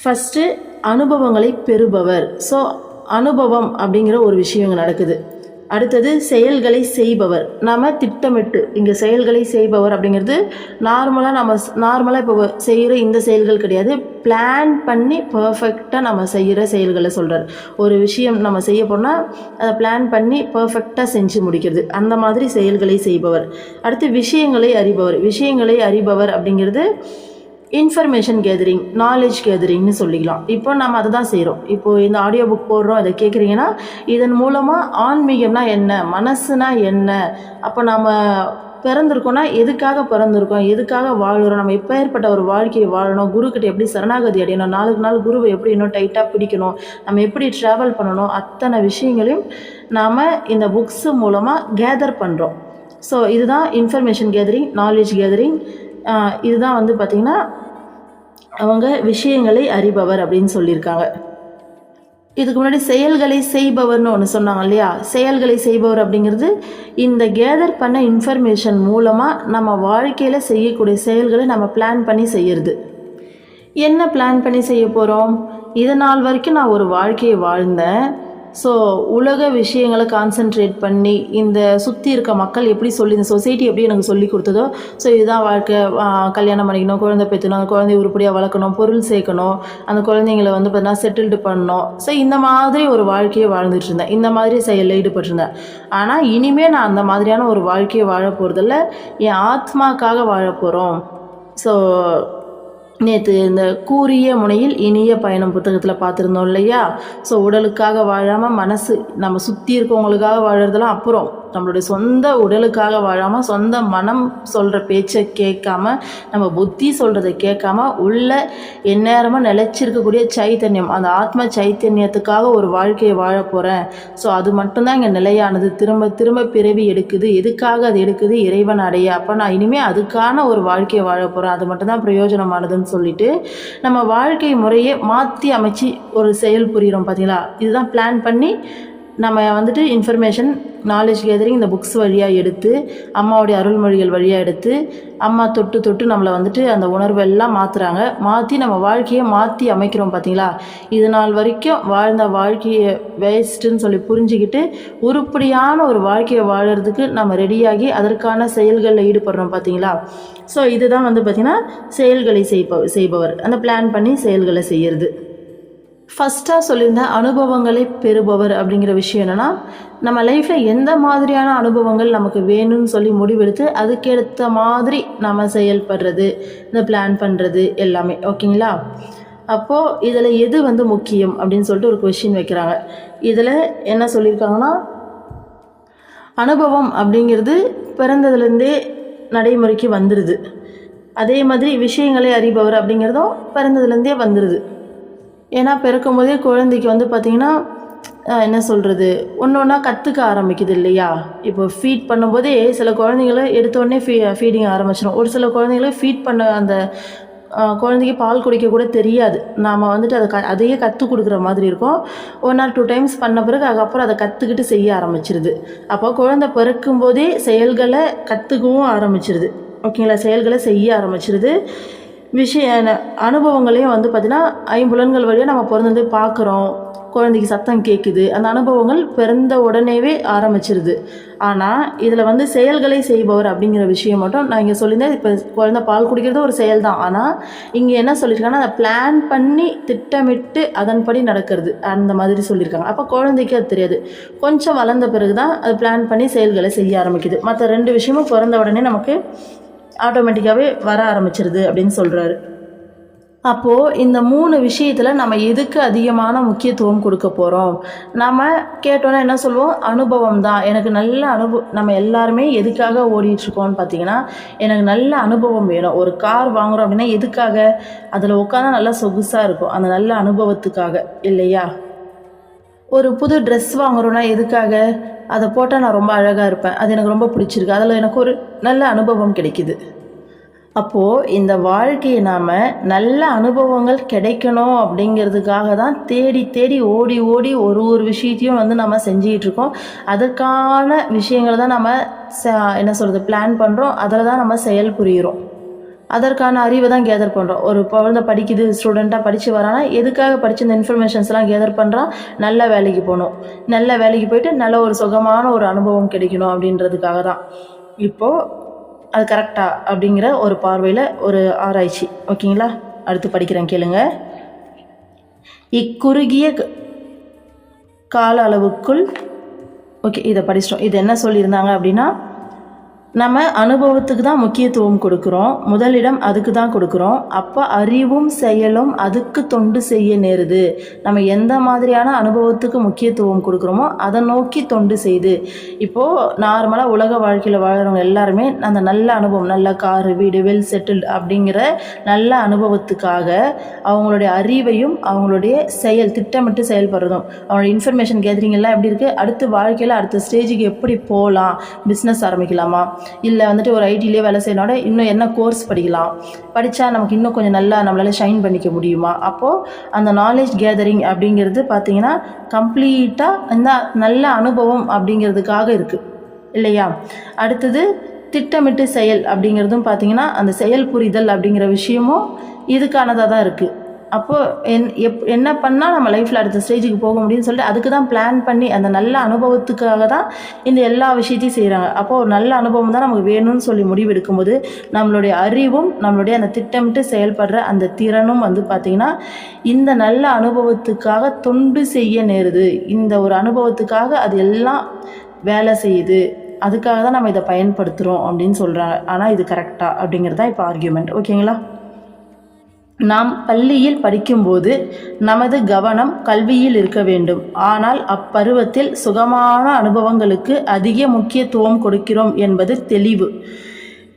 ஃபஸ்ட்டு அனுபவங்களை பெறுபவர். ஸோ அனுபவம் அப்படிங்கிற ஒரு விஷயம் இங்கே நடக்குது. அடுத்தது செயல்களை செய்பவர். நாம் திட்டமிட்டு இங்கே செயல்களை செய்பவர் அப்படிங்கிறது நார்மலாக இப்போ செய்கிற இந்த செயல்கள் கிடையாது. பிளான் பண்ணி பர்ஃபெக்டாக நம்ம செய்கிற செயல்களை சொல்கிறார். ஒரு விஷயம் நம்ம செய்ய போனால் அதை பிளான் பண்ணி பர்ஃபெக்டாக செஞ்சு முடிக்கிறது, அந்த மாதிரி செயல்களை செய்பவர். அடுத்து விஷயங்களை அறிபவர் அப்படிங்கிறது இன்ஃபர்மேஷன் கேதரிங், நாலேஜ் கேதரிங்னு சொல்லிக்கலாம். இப்போ நம்ம அதை தான் செய்கிறோம். இப்போது இந்த ஆடியோ புக் போடுறோம், அதை கேட்குறீங்கன்னா இதன் மூலமாக ஆன்மீகம்னா என்ன, மனசுனா என்ன, அப்போ நம்ம பிறந்திருக்கோன்னா எதுக்காக பிறந்திருக்கோம், எதுக்காக வாழுறோம், நம்ம எப்போ ஏற்பட்ட ஒரு வாழ்க்கையை வாழணும், குருக்கிட்ட எப்படி சரணாகதி அடையணும், நாளுக்கு நாள் குருவை எப்படி இன்னும் டைட்டாக பிடிக்கணும், நம்ம எப்படி ட்ராவல் பண்ணணும், அத்தனை விஷயங்களையும் நாம் இந்த புக்ஸு மூலமாக கேதர் பண்ணுறோம். ஸோ இதுதான் இன்ஃபர்மேஷன் கேதரிங், நாலேஜ் கேதரிங். இதுதான் வந்து பார்த்திங்கன்னா அவங்க விஷயங்களை அறிபவர் அப்படின்னு சொல்லியிருக்காங்க. இதுக்கு முன்னாடி செயல்களை செய்பவர்னு ஒன்று சொன்னாங்க இல்லையா. செயல்களை செய்பவர் அப்படிங்கிறது இந்த கேதர் பண்ண இன்ஃபர்மேஷன் மூலமாக நம்ம வாழ்க்கையில் செய்யக்கூடிய செயல்களை நம்ம பிளான் பண்ணி செய்கிறது. என்ன பிளான் பண்ணி செய்ய போகிறோம்? இதனால் வரைக்கும் நான் ஒரு வாழ்க்கையை வாழ்ந்தேன், ஸோ உலக விஷயங்களை கான்சென்ட்ரேட் பண்ணி இந்த சுற்றி இருக்க மக்கள் எப்படி இந்த சொசைட்டி எப்படி எனக்கு சொல்லி கொடுத்ததோ, ஸோ இதுதான் வாழ்க்கை, கல்யாணம் பண்ணிக்கணும், குழந்தை பெற்றணும், அந்த குழந்தைய உருப்படியாக வளர்க்கணும், பொருள் சேர்க்கணும், அந்த குழந்தைங்களை வந்து பார்த்தீங்கன்னா செட்டில்டு பண்ணணும். ஸோ இந்த மாதிரி ஒரு வாழ்க்கையை வாழ்ந்துட்டு இருந்தேன், இந்த மாதிரி செயலில் ஈடுபட்டிருந்தேன். ஆனால் இனிமேல் நான் அந்த மாதிரியான ஒரு வாழ்க்கையை வாழ போகிறதில்ல, என் ஆத்மாக்காக வாழ போகிறோம். ஸோ நேற்று இந்த கூரிய முனையில் இனிய பயணம் புத்தகத்தில் பார்த்துருந்தோம் இல்லையா? ஸோ உடலுக்காக வாழாமல் மனசு நம்ம சுற்றி இருக்கவங்களுக்காக வாழறதெல்லாம் அப்புறம், நம்மளுடைய சொந்த உடலுக்காக வாழாமல் சொந்த மனம் சொல்கிற பேச்சை கேட்காம, நம்ம புத்தி சொல்கிறத கேட்காம உள்ள எந்நேரமாக நிலச்சிருக்கக்கூடிய சைத்தன்யம், அந்த ஆத்ம சைத்தன்யத்துக்காக ஒரு வாழ்க்கையை வாழ போகிறேன். ஸோ அது மட்டும்தான் இங்கே நிலையானது, திரும்ப திரும்ப பிறவி எடுக்குது. எதுக்காக அது எடுக்குது? இறைவன் அடைய. அப்போ நான் இனிமேல் அதுக்கான ஒரு வாழ்க்கையை வாழ போகிறேன், அது மட்டும்தான் பிரயோஜனமானதுன்னு சொல்லிட்டு நம்ம வாழ்க்கை முறையை மாற்றி அமைச்சு ஒரு செயல் புரிகிறோம். பார்த்தீங்களா? இதுதான் பிளான் பண்ணி நம்ம வந்துட்டு இன்ஃபர்மேஷன் நாலேஜ் கேதரிங் இந்த புக்ஸ் வழியாக எடுத்து, அம்மாவுடைய அருள்மொழிகள் வழியாக எடுத்து, அம்மா தொட்டு தொட்டு நம்மளை வந்துட்டு அந்த உணர்வெல்லாம் மாற்றுறாங்க. மாற்றி நம்ம வாழ்க்கையை மாற்றி அமைக்கிறோம். பார்த்தீங்களா? இது நாள் வரைக்கும் வாழ்ந்த வாழ்க்கையை வேஸ்ட்டுன்னு சொல்லி புரிஞ்சுக்கிட்டு உருப்படியான ஒரு வாழ்க்கையை வாழறதுக்கு நம்ம ரெடியாகி அதற்கான செயல்களில் ஈடுபடுறோம். பார்த்தீங்களா? ஸோ இதுதான் வந்து பார்த்திங்கன்னா செயல்களை செய்பவர், அந்த பிளான் பண்ணி செயல்களை செய்கிறது. ஃபஸ்ட்டாக சொல்லியிருந்த அனுபவங்களை பெறுபவர் அப்படிங்கிற விஷயம் என்னென்னா, நம்ம லைஃப்பில் எந்த மாதிரியான அனுபவங்கள் நமக்கு வேணும்னு சொல்லி முடிவெடுத்து அதுக்கேற்ற மாதிரி நம்ம செயல்படுறது, இந்த பிளான் பண்ணுறது எல்லாமே. ஓகேங்களா? அப்போது இதில் எது வந்து முக்கியம் அப்படின்னு சொல்லிட்டு ஒரு கொஷின் வைக்கிறாங்க. இதில் என்ன சொல்லியிருக்காங்கன்னா, அனுபவம் அப்படிங்கிறது பிறந்ததுலேருந்தே நடைமுறைக்கு வந்துடுது. அதே மாதிரி விஷயங்களை அறிபவர் அப்படிங்கிறதும் பிறந்ததுலேருந்தே வந்துடுது. ஏன்னா பிறக்கும்போதே குழந்தைக்கு வந்து பார்த்திங்கன்னா என்ன சொல்கிறது, ஒன்று ஒன்றா கற்றுக்க ஆரம்பிக்குது இல்லையா? இப்போ ஃபீட் பண்ணும்போதே சில குழந்தைங்களை எடுத்தோடனே ஃபீடிங் ஆரம்பிச்சிடும். ஒரு சில குழந்தைங்களை ஃபீட் பண்ண அந்த குழந்தைக்கு பால் குடிக்க கூட தெரியாது. நாம் வந்துட்டு அதையே கற்றுக் கொடுக்குற மாதிரி இருக்கும். 1 or 2 times பண்ண பிறகு அதுக்கப்புறம் அதை கற்றுக்கிட்டு செய்ய ஆரம்பிச்சிருது. அப்போ குழந்தை பிறக்கும்போதே செயல்களை கற்றுக்கவும் ஆரம்பிச்சிருது. ஓகேங்களா? செயல்களை செய்ய ஆரம்பிச்சிருது. அனுபவங்களையும் வந்து பார்த்திங்கன்னா ஐம்புலன்கள் வழியாக நம்ம பிறந்து பார்க்குறோம், குழந்தைக்கு சத்தம் கேட்குது, அந்த அனுபவங்கள் பிறந்த உடனேவே ஆரம்பிச்சிருது. ஆனால் இதில் வந்து செயல்களை செய்பவர் அப்படிங்கிற விஷயம் மட்டும் நான் இங்கே சொல்லியிருந்தேன். இப்போ குழந்தை பால் குடிக்கிறது ஒரு செயல் தான். ஆனால் இங்கே என்ன சொல்லியிருக்காங்கன்னா, அதை பிளான் பண்ணி திட்டமிட்டு அதன்படி நடக்கிறது அந்த மாதிரி சொல்லியிருக்காங்க. அப்போ குழந்தைக்கு அது தெரியாது. கொஞ்சம் வளர்ந்த பிறகு தான் அது பிளான் பண்ணி செயல்களை செய்ய ஆரம்பிக்குது. மற்ற 2 விஷயமும் பிறந்த உடனே நமக்கு ஆட்டோமேட்டிக்காகவே வர ஆரம்பிச்சிருது அப்படின்னு சொல்கிறாரு. அப்போது இந்த 3 விஷயத்தில் நம்ம எதுக்கு அதிகமான முக்கியத்துவம் கொடுக்க போகிறோம்? நம்ம கேட்டோன்னா என்ன சொல்லுவோம்? அனுபவம் தான். எனக்கு நல்ல நம்ம எல்லாருமே எதுக்காக ஓடிட்டுருக்கோம்னு பார்த்தீங்கன்னா, எனக்கு நல்ல அனுபவம் வேணும். ஒரு கார் வாங்குகிறோம் அப்படின்னா எதுக்காக? அதில் உட்காந்தா நல்லா சொகுசாக இருக்கும், அந்த நல்ல அனுபவத்துக்காக இல்லையா? ஒரு புது ட்ரெஸ் வாங்குகிறோன்னா எதுக்காக? அதை போட்டால் நான் ரொம்ப அழகாக இருப்பேன், அது எனக்கு ரொம்ப பிடிச்சிருக்கு, அதில் எனக்கு ஒரு நல்ல அனுபவம் கிடைக்கிது. அப்போது இந்த வாழ்க்கையை நாம் நல்ல அனுபவங்கள் கிடைக்கணும் அப்படிங்கிறதுக்காக தான் தேடி தேடி ஓடி ஓடி ஒரு விஷயத்தையும் வந்து நம்ம செஞ்சிகிட்ருக்கோம். அதற்கான விஷயங்களை தான் நம்ம என்ன சொல்கிறது பிளான் பண்ணுறோம், அதில் தான் நம்ம செயல் புரிகிறோம். அதற்கான அறிவை தான் கேதர் பண்ணுறோம். ஒரு குழந்தை படிக்குது, ஸ்டூடெண்ட்டாக படித்து வரானா எதுக்காக படித்து இந்த இன்ஃபர்மேஷன்ஸ்லாம் கேதர் பண்ணுறான்? நல்ல வேலைக்கு போகணும், நல்ல வேலைக்கு போயிட்டு நல்ல ஒரு சுகமான ஒரு அனுபவம் கிடைக்கணும் அப்படின்றதுக்காக தான். இப்போது அது கரெக்டா அப்படிங்கிற ஒரு பார்வையில் ஒரு ஆராய்ச்சி. ஓகேங்களா? அடுத்து படிக்கிறேன் கேளுங்க. இக்குறுகிய கால அளவுக்குள் ஓகே இதை படிச்சிட்டோம். இது என்ன சொல்லியிருந்தாங்க அப்படின்னா, நம்ம அனுபவத்துக்கு தான் முக்கியத்துவம் கொடுக்குறோம், முதலிடம் அதுக்கு தான் கொடுக்குறோம். அப்போ அறிவும் செயலும் அதுக்கு தொண்டு செய்ய நேருது. நம்ம எந்த மாதிரியான அனுபவத்துக்கு முக்கியத்துவம் கொடுக்குறோமோ அதை நோக்கி தொண்டு செய்து. இப்போது நார்மலாக உலக வாழ்க்கையில் வாழ்கிறவங்க எல்லாருமே அந்த நல்ல அனுபவம், நல்ல காரு, வீடு, வெல் செட்டில்டு அப்படிங்கிற நல்ல அனுபவத்துக்காக அவங்களுடைய அறிவையும் அவங்களுடைய திட்டமிட்டு செயல்படுறதும், அவங்களோட இன்ஃபர்மேஷன் கேதரிங் எல்லாம் எப்படி இருக்குது, அடுத்து வாழ்க்கையில் அடுத்த ஸ்டேஜுக்கு எப்படி போகலாம், பிஸ்னஸ் ஆரம்பிக்கலாமா, இல்லை வந்துட்டு ஒரு ஐடியிலே வேலை செய்யணும்னா இன்னும் என்ன கோர்ஸ் படிக்கலாம், படித்தா நமக்கு இன்னும் கொஞ்சம் நல்லா நம்மளால் ஷைன் பண்ணிக்க முடியுமா. அப்போது அந்த நாலேஜ் கேதரிங் அப்படிங்கிறது பார்த்திங்கன்னா கம்ப்ளீட்டாக இந்த நல்ல அனுபவம் அப்படிங்கிறதுக்காக இருக்குது இல்லையா. அடுத்தது திட்டமிட்டு செயல் அப்படிங்கிறதும் பார்த்திங்கன்னா அந்த செயல் புரிதல் அப்படிங்கிற விஷயமும் இதுக்கானதாக தான் இருக்குது. அப்போது என்ன பண்ணால் நம்ம லைஃப்பில் அடுத்த ஸ்டேஜுக்கு போக முடியும்னு சொல்லிட்டு அதுக்கு தான் பிளான் பண்ணி அந்த நல்ல அனுபவத்துக்காக தான் இந்த எல்லா விஷயத்தையும் செய்கிறாங்க. அப்போது ஒரு நல்ல அனுபவம் தான் நமக்கு வேணும்னு சொல்லி முடிவு எடுக்கும்போது நம்மளுடைய அறிவும் நம்மளுடைய அந்த திட்டமிட்டு செயல்படுற அந்த திறனும் வந்து பார்த்திங்கன்னா இந்த நல்ல அனுபவத்துக்காக தொண்டு செய்ய நேருது. இந்த ஒரு அனுபவத்துக்காக அது எல்லாம் வேலை செய்யுது, அதுக்காக தான் நம்ம இதை பயன்படுத்துகிறோம் அப்படின்னு சொல்கிறாங்க. ஆனால் இது கரெக்டா அப்படிங்கிறது தான் இப்போ ஆர்கியூமெண்ட். ஓகேங்களா? நாம் பள்ளியில் படிக்கும்போது நமது கவனம் கல்வியில் இருக்க வேண்டும். ஆனால் அப்பருவத்தில் சுகமான அனுபவங்களுக்கு அதிக முக்கியத்துவம் கொடுக்கிறோம் என்பது தெளிவு.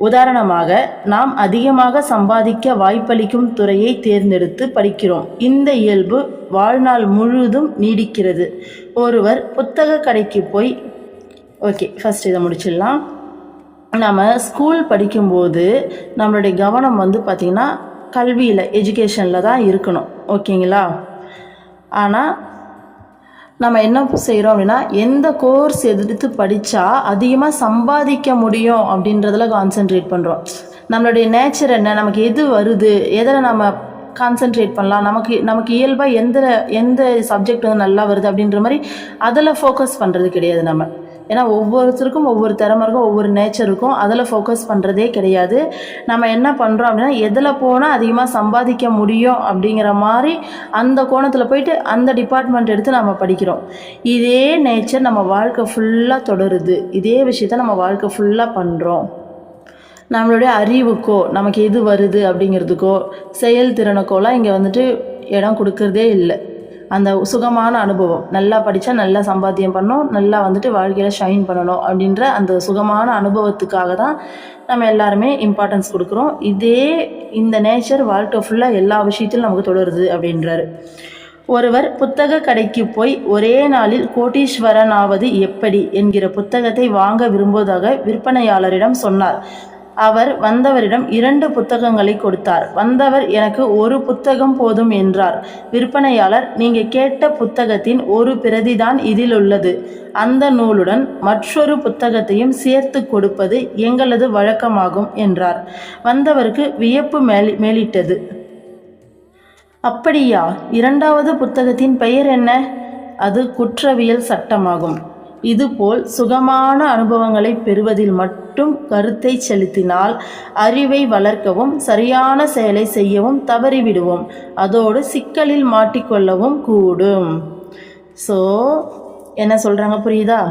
உதாரணமாக, நாம் அதிகமாக சம்பாதிக்க வாய்ப்பளிக்கும் துறையை தேர்ந்தெடுத்து படிக்கிறோம். இந்த இயல்பு வாழ்நாள் முழுவதும் நீடிக்கிறது. ஒருவர் புத்தக கடைக்கு போய் ஃபஸ்ட் இதை முடிச்சிடலாம். நம்ம ஸ்கூல் படிக்கும்போது நம்மளுடைய கவனம் வந்து பார்த்திங்கன்னா கல்வியில், எஜுகேஷனில் தான் இருக்கணும். ஓகேங்களா? ஆனால் நம்ம என்ன செய்கிறோம் அப்படின்னா எந்த கோர்ஸ் எடுத்து படித்தா அதிகமாக சம்பாதிக்க முடியும் அப்படின்றதில் கான்சென்ட்ரேட் பண்ணுறோம். நம்மளுடைய நேச்சர் என்ன, நமக்கு எது வருது, எதில் நம்ம கான்சென்ட்ரேட் பண்ணலாம், நமக்கு இயல்பாக எந்த சப்ஜெக்ட் வந்து நல்லா வருது அப்படின்ற மாதிரி அதில் ஃபோக்கஸ் பண்ணுறது கிடையாது நம்ம. ஏன்னா ஒவ்வொருத்தருக்கும் ஒவ்வொரு திறமை இருக்கும், ஒவ்வொரு நேச்சர் இருக்கும். அதில் ஃபோக்கஸ் பண்ணுறதே கிடையாது. நம்ம என்ன பண்ணுறோம் அப்படின்னா எதில் போனால் அதிகமாக சம்பாதிக்க முடியும் அப்படிங்கிற மாதிரி அந்த கோணத்தில் போயிட்டு அந்த டிபார்ட்மெண்ட் எடுத்து நம்ம படிக்கிறோம். இதே நேச்சர் நம்ம வாழ்க்கை ஃபுல்லாக தொடருது. இதே விஷயத்த நம்ம வாழ்க்கை ஃபுல்லாக பண்ணுறோம். நம்மளுடைய அறிவுக்கோ நமக்கு எது வருது அப்படிங்கிறதுக்கோ செயல்திறனுக்கோலாம் இங்கே வந்துட்டு இடம் கொடுக்கறதே இல்லை. அந்த சுகமான அனுபவம், நல்லா படித்தா நல்லா சம்பாத்தியம் பண்ணணும், நல்லா வந்துட்டு வாழ்க்கையில் ஷைன் பண்ணணும் அப்படின்ற அந்த சுகமான அனுபவத்துக்காக தான் நம்ம எல்லாருமே இம்பார்ட்டன்ஸ் கொடுக்குறோம். இந்த நேச்சர் வாழ்க்கை ஃபுல்லாக எல்லா விஷயத்திலும் நமக்கு தொடருது அப்படின்றாரு. ஒருவர் புத்தக கடைக்கு போய் ஒரே நாளில் கோடீஸ்வரனாவது எப்படி என்கிற புத்தகத்தை வாங்க விரும்புவதாக விற்பனையாளரிடம் சொன்னார். அவர் வந்தவரிடம் 2 புத்தகங்களை கொடுத்தார். வந்தவர் எனக்கு 1 புத்தகம் போதும் என்றார். விற்பனையாளர், நீங்க கேட்ட புத்தகத்தின் ஒரு பிரதிதான் இதில் உள்ளது. அந்த நூலுடன் மற்றொரு புத்தகத்தையும் சேர்த்து கொடுப்பது எங்களது வழக்கமாகும் என்றார். வந்தவருக்கு வியப்பு மேலிட்டது. அப்படியா? 2வது புத்தகத்தின் பெயர் என்ன? அது குற்றவியல் சட்டமாகும். இதுபோல் சுகமான அனுபவங்களை பெறுவதில் மட்டும் கருத்தை செலுத்தினால் அறிவை வளர்க்கவும் சரியான செயலை செய்யவும் தவறிவிடுவோம். அதோடு சிக்கலில் மாட்டிக்கொள்ளவும் கூடும். ஸோ என்ன சொல்கிறாங்க புரியுதா?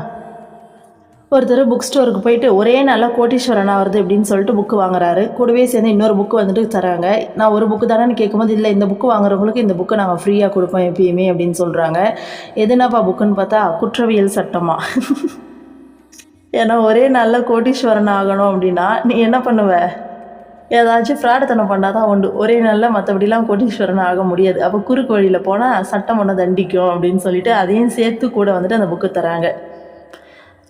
ஒருத்தர் புக் ஸ்டோருக்கு போயிட்டு ஒரே நாளில் கோட்டீஸ்வரன் ஆகிறது அப்படின்னு சொல்லிட்டு புக்கு வாங்குறாரு. கூடவே சேர்ந்து இன்னொரு புக்கு வந்துட்டு தராங்க. நான் ஒரு புக்கு தானேன்னு கேட்கும்போது, இல்லை இந்த புக்கு வாங்குறவங்களுக்கு இந்த புக்கை நாங்கள் ஃப்ரீயாக கொடுப்போம் எப்பயுமே அப்படின்னு சொல்கிறாங்க. எதுனாப்பா புக்குன்னு பார்த்தா குற்றவியல் சட்டமா. ஏன்னா ஒரே நாளில் கோட்டீஸ்வரன் ஆகணும் அப்படின்னா நீ என்ன பண்ணுவ? ஏதாச்சும் ஃப்ராடுத்தனம் பண்ணால் தான் உண்டு. ஒரே நாளில் மற்றபடிலாம் கோட்டீஸ்வரன் ஆக முடியாது. அப்போ குறுக்கு வழியில் போனால் சட்டம் ஒன்று தண்டிக்கும் அப்படின்னு சொல்லிட்டு அதையும் சேர்த்து கூட வந்துட்டு அந்த புக்கு தராங்க.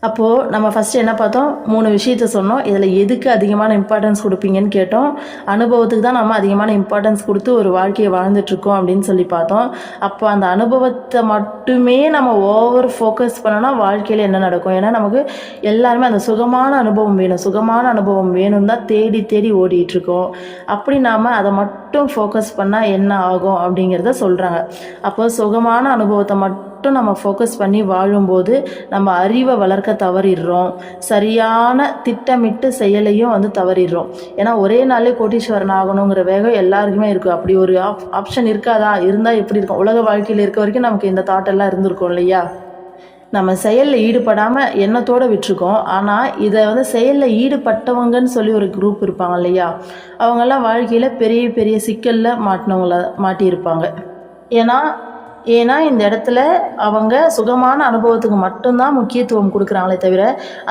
அப்போது நம்ம ஃபஸ்ட்டு என்ன பார்த்தோம்? 3 விஷயத்த சொன்னோம். இதில் எதுக்கு அதிகமான இம்பார்ட்டன்ஸ் கொடுப்பீங்கன்னு கேட்டோம். அனுபவத்துக்கு தான் நம்ம அதிகமான இம்பார்ட்டன்ஸ் கொடுத்து ஒரு வாழ்க்கையை வாழ்ந்துட்டுருக்கோம் அப்படின்னு சொல்லி பார்த்தோம். அப்போ அந்த அனுபவத்தை மட்டுமே நம்ம ஓவர் ஃபோக்கஸ் பண்ணோன்னா வாழ்க்கையில் என்ன நடக்கும்? ஏன்னா நமக்கு எல்லாருமே அந்த சுகமான அனுபவம் வேணும் தான் தேடி தேடி ஓடிட்டுருக்கோம். அப்படி நாம் அதை மட்டும் ஃபோக்கஸ் பண்ணால் என்ன ஆகும் அப்படிங்கிறத சொல்கிறாங்க. அப்போ சுகமான அனுபவத்தை மட்டும் நம்ம ஃபோக்கஸ் பண்ணி வாழும்போது நம்ம அறிவை வளர்க்க தவறிடுறோம். சரியான திட்டமிட்டு செயலையும் வந்து தவறிடுறோம். ஏன்னா ஒரே நாளே கோட்டீஸ்வரன் ஆகணுங்கிற வேகம் எல்லாருக்குமே இருக்குது. அப்படி ஒரு ஆப்ஷன் இருக்காதா? இருந்தால் எப்படி இருக்கும்? உலக வாழ்க்கையில் இருக்க வரைக்கும் நமக்கு இந்த தாட்டெல்லாம் இருந்திருக்கும் இல்லையா? நம்ம செயலில் ஈடுபடாமல் எண்ணத்தோடு விட்டுருக்கோம். ஆனால் இதை வந்து செயலில் ஈடுபட்டவங்கன்னு சொல்லி ஒரு குரூப் இருப்பாங்க இல்லையா? அவங்கெல்லாம் வாழ்க்கையில் பெரிய பெரிய சிக்கலில் மாட்டியிருப்பாங்க. ஏன்னா இந்த இடத்துல அவங்க சுகமான அனுபவத்துக்கு மட்டும்தான் முக்கியத்துவம் கொடுக்குறாங்களே தவிர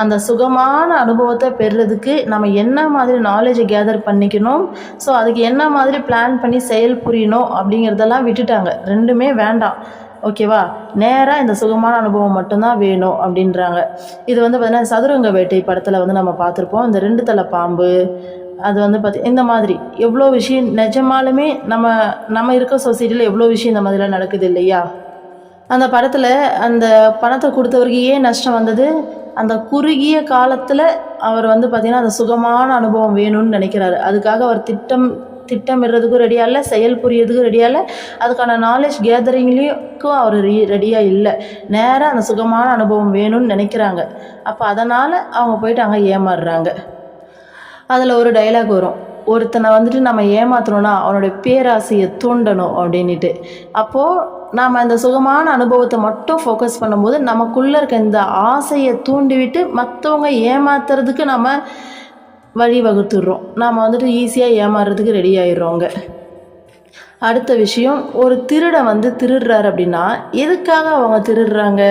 அந்த சுகமான அனுபவத்தை பெறுறதுக்கு நம்ம என்ன மாதிரி நாலேஜை கேதர் பண்ணிக்கணும், ஸோ அதுக்கு என்ன மாதிரி பிளான் பண்ணி செயல் புரியணும் அப்படிங்கிறதெல்லாம் விட்டுட்டாங்க. 2மே வேண்டாம். ஓகேவா? நேராக இந்த சுகமான அனுபவம் மட்டும்தான் வேணும் அப்படின்றாங்க. இது வந்து பார்த்தீங்கன்னா சதுரங்க வேட்டை படத்தில் வந்து நம்ம பார்த்துருப்போம். இந்த 2 தலை பாம்பு அது வந்து இந்த மாதிரி எவ்வளோ விஷயம் நிஜமாலுமே நம்ம இருக்க சொசைட்டியில் எவ்வளோ விஷயம் இந்த மாதிரிலாம் நடக்குது இல்லையா? அந்த படத்தில் அந்த பணத்தை கொடுத்தவருக்கு ஏன் நஷ்டம் வந்தது? அந்த குறுகிய காலத்தில் அவர் வந்து பார்த்திங்கன்னா அந்த சுகமான அனுபவம் வேணும்னு நினைக்கிறாரு. அதுக்காக அவர் திட்டமிடுறதுக்கும் ரெடியாக இல்லை, செயல் புரியறதுக்கும் ரெடியாக இல்லை, அதுக்கான நாலேஜ் கேதரிங்லேயும் அவர் ரெடியாக இல்லை. நேராக அந்த சுகமான அனுபவம் வேணும்னு நினைக்கிறாங்க. அப்போ அதனால் அவங்க போயிட்டு அங்கே ஏமாறுறாங்க. அதில் ஒரு டைலாக் வரும், ஒருத்தனை வந்துட்டு நம்ம ஏமாற்றணும்னா அவனுடைய பேராசையை தூண்டணும் அப்படின்ட்டு. அப்போது நாம் அந்த சுகமான அனுபவத்தை மட்டும் ஃபோக்கஸ் பண்ணும்போது நமக்குள்ளே இருக்க இந்த ஆசையை தூண்டிவிட்டு மற்றவங்க ஏமாத்துறதுக்கு நம்ம வழிவகுத்துடுறோம். நாம் வந்துட்டு ஈஸியாக ஏமாறுறதுக்கு ரெடி ஆயிடுறோங்க. அடுத்த விஷயம், ஒரு திருடன் திருடுறாரு அப்படின்னா எதுக்காக அவங்க திருடுறாங்க?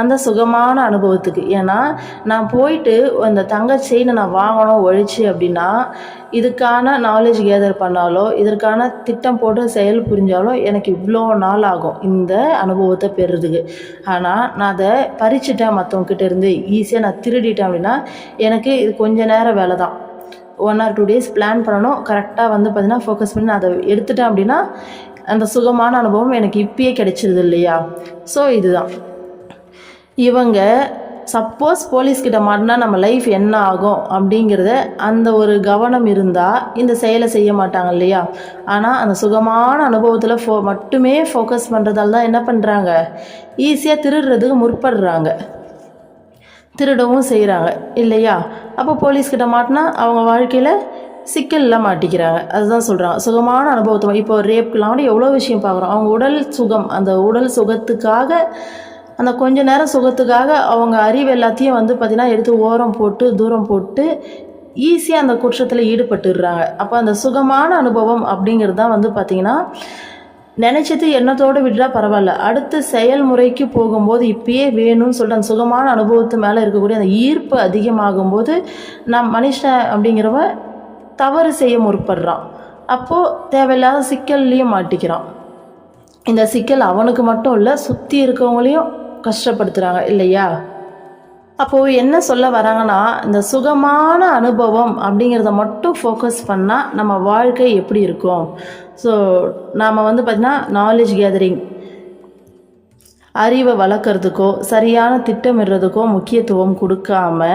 அந்த சுகமான அனுபவத்துக்கு. ஏன்னா நான் போயிட்டு அந்த தங்க செயினை நான் வாங்கணும் ஒழிச்சு அப்படின்னா இதுக்கான நாலேஜ் கேதர் பண்ணாலோ இதற்கான திட்டம் போட்டு செயல் புரிஞ்சாலோ எனக்கு இவ்வளோ நாள் ஆகும் இந்த அனுபவத்தை பெறுறதுக்கு. ஆனால் நான் அதை பறிச்சுட்டேன், மற்றவங்ககிட்ட இருந்து ஈஸியாக நான் திருடிட்டேன் அப்படின்னா எனக்கு இது கொஞ்சம் நேரம் வேலை தான். 1 or 2 days பிளான் பண்ணணும், கரெக்டாக பார்த்திங்கன்னா ஃபோக்கஸ் பண்ணி நான் அதை எடுத்துட்டேன் அப்படின்னா அந்த சுகமான அனுபவம் எனக்கு இப்பயே கிடைச்சிருது இல்லையா? ஸோ இதுதான் இவங்க சப்போஸ் போலீஸ்கிட்ட மாட்டினா நம்ம லைஃப் என்ன ஆகும் அப்படிங்கிறத அந்த ஒரு கவனம் இருந்தால் இந்த செயலை செய்ய மாட்டாங்க இல்லையா? ஆனால் அந்த சுகமான அனுபவத்தில் மட்டுமே ஃபோக்கஸ் பண்ணுறதால தான் என்ன பண்ணுறாங்க, ஈஸியாக திருடுறதுக்கு முற்படுறாங்க, திருடவும் செய்கிறாங்க இல்லையா? அப்போ போலீஸ்கிட்ட மாட்டினா அவங்க வாழ்க்கையில் சிக்கலில் மாட்டிக்கிறாங்க. அதுதான் சொல்கிறாங்க சுகமான அனுபவத்தை. இப்போ ரேப்க்கெலாம் கூட எவ்வளோ விஷயம் பார்க்குறோம். அவங்க உடல் சுகம், அந்த உடல் சுகத்துக்காக, அந்த கொஞ்ச நேரம் சுகத்துக்காக அவங்க அறிவு எல்லாத்தையும் பார்த்திங்கன்னா எடுத்து ஓரம் போட்டு தூரம் போட்டு ஈஸியாக அந்த குற்றத்தில் ஈடுபட்டுடுறாங்க. அப்போ அந்த சுகமான அனுபவம் அப்படிங்கிறது தான் பார்த்திங்கன்னா நினச்சது எண்ணத்தோடு விட்டுறா பரவாயில்ல, அடுத்த செயல்முறைக்கு போகும்போது இப்பயே வேணும்னு சொல்லிட்டு அந்த சுகமான அனுபவத்து மேலே இருக்கக்கூடிய அந்த ஈர்ப்பு அதிகமாகும்போது மனுஷன் அப்படிங்கிறவ தவறு செய்ய முற்படுறான். அப்போது தேவையில்லாத சிக்கல்லையும் மாட்டிக்கிறான். இந்த சிக்கல் அவனுக்கு மட்டும் இல்லை, சுற்றி இருக்கவங்களையும் கஷ்டப்படுத்துகிறாங்க இல்லையா? அப்போது என்ன சொல்ல வராங்கன்னா, இந்த சுகமான அனுபவம் அப்படிங்கிறத மட்டும் ஃபோக்கஸ் பண்ணால் நம்ம வாழ்க்கை எப்படி இருக்கும்? ஸோ நாம் பார்த்திங்கன்னா நாலேஜ் கேதரிங், அறிவை வளர்க்குறதுக்கோ சரியான திட்டமிடுறதுக்கோ முக்கியத்துவம் கொடுக்காம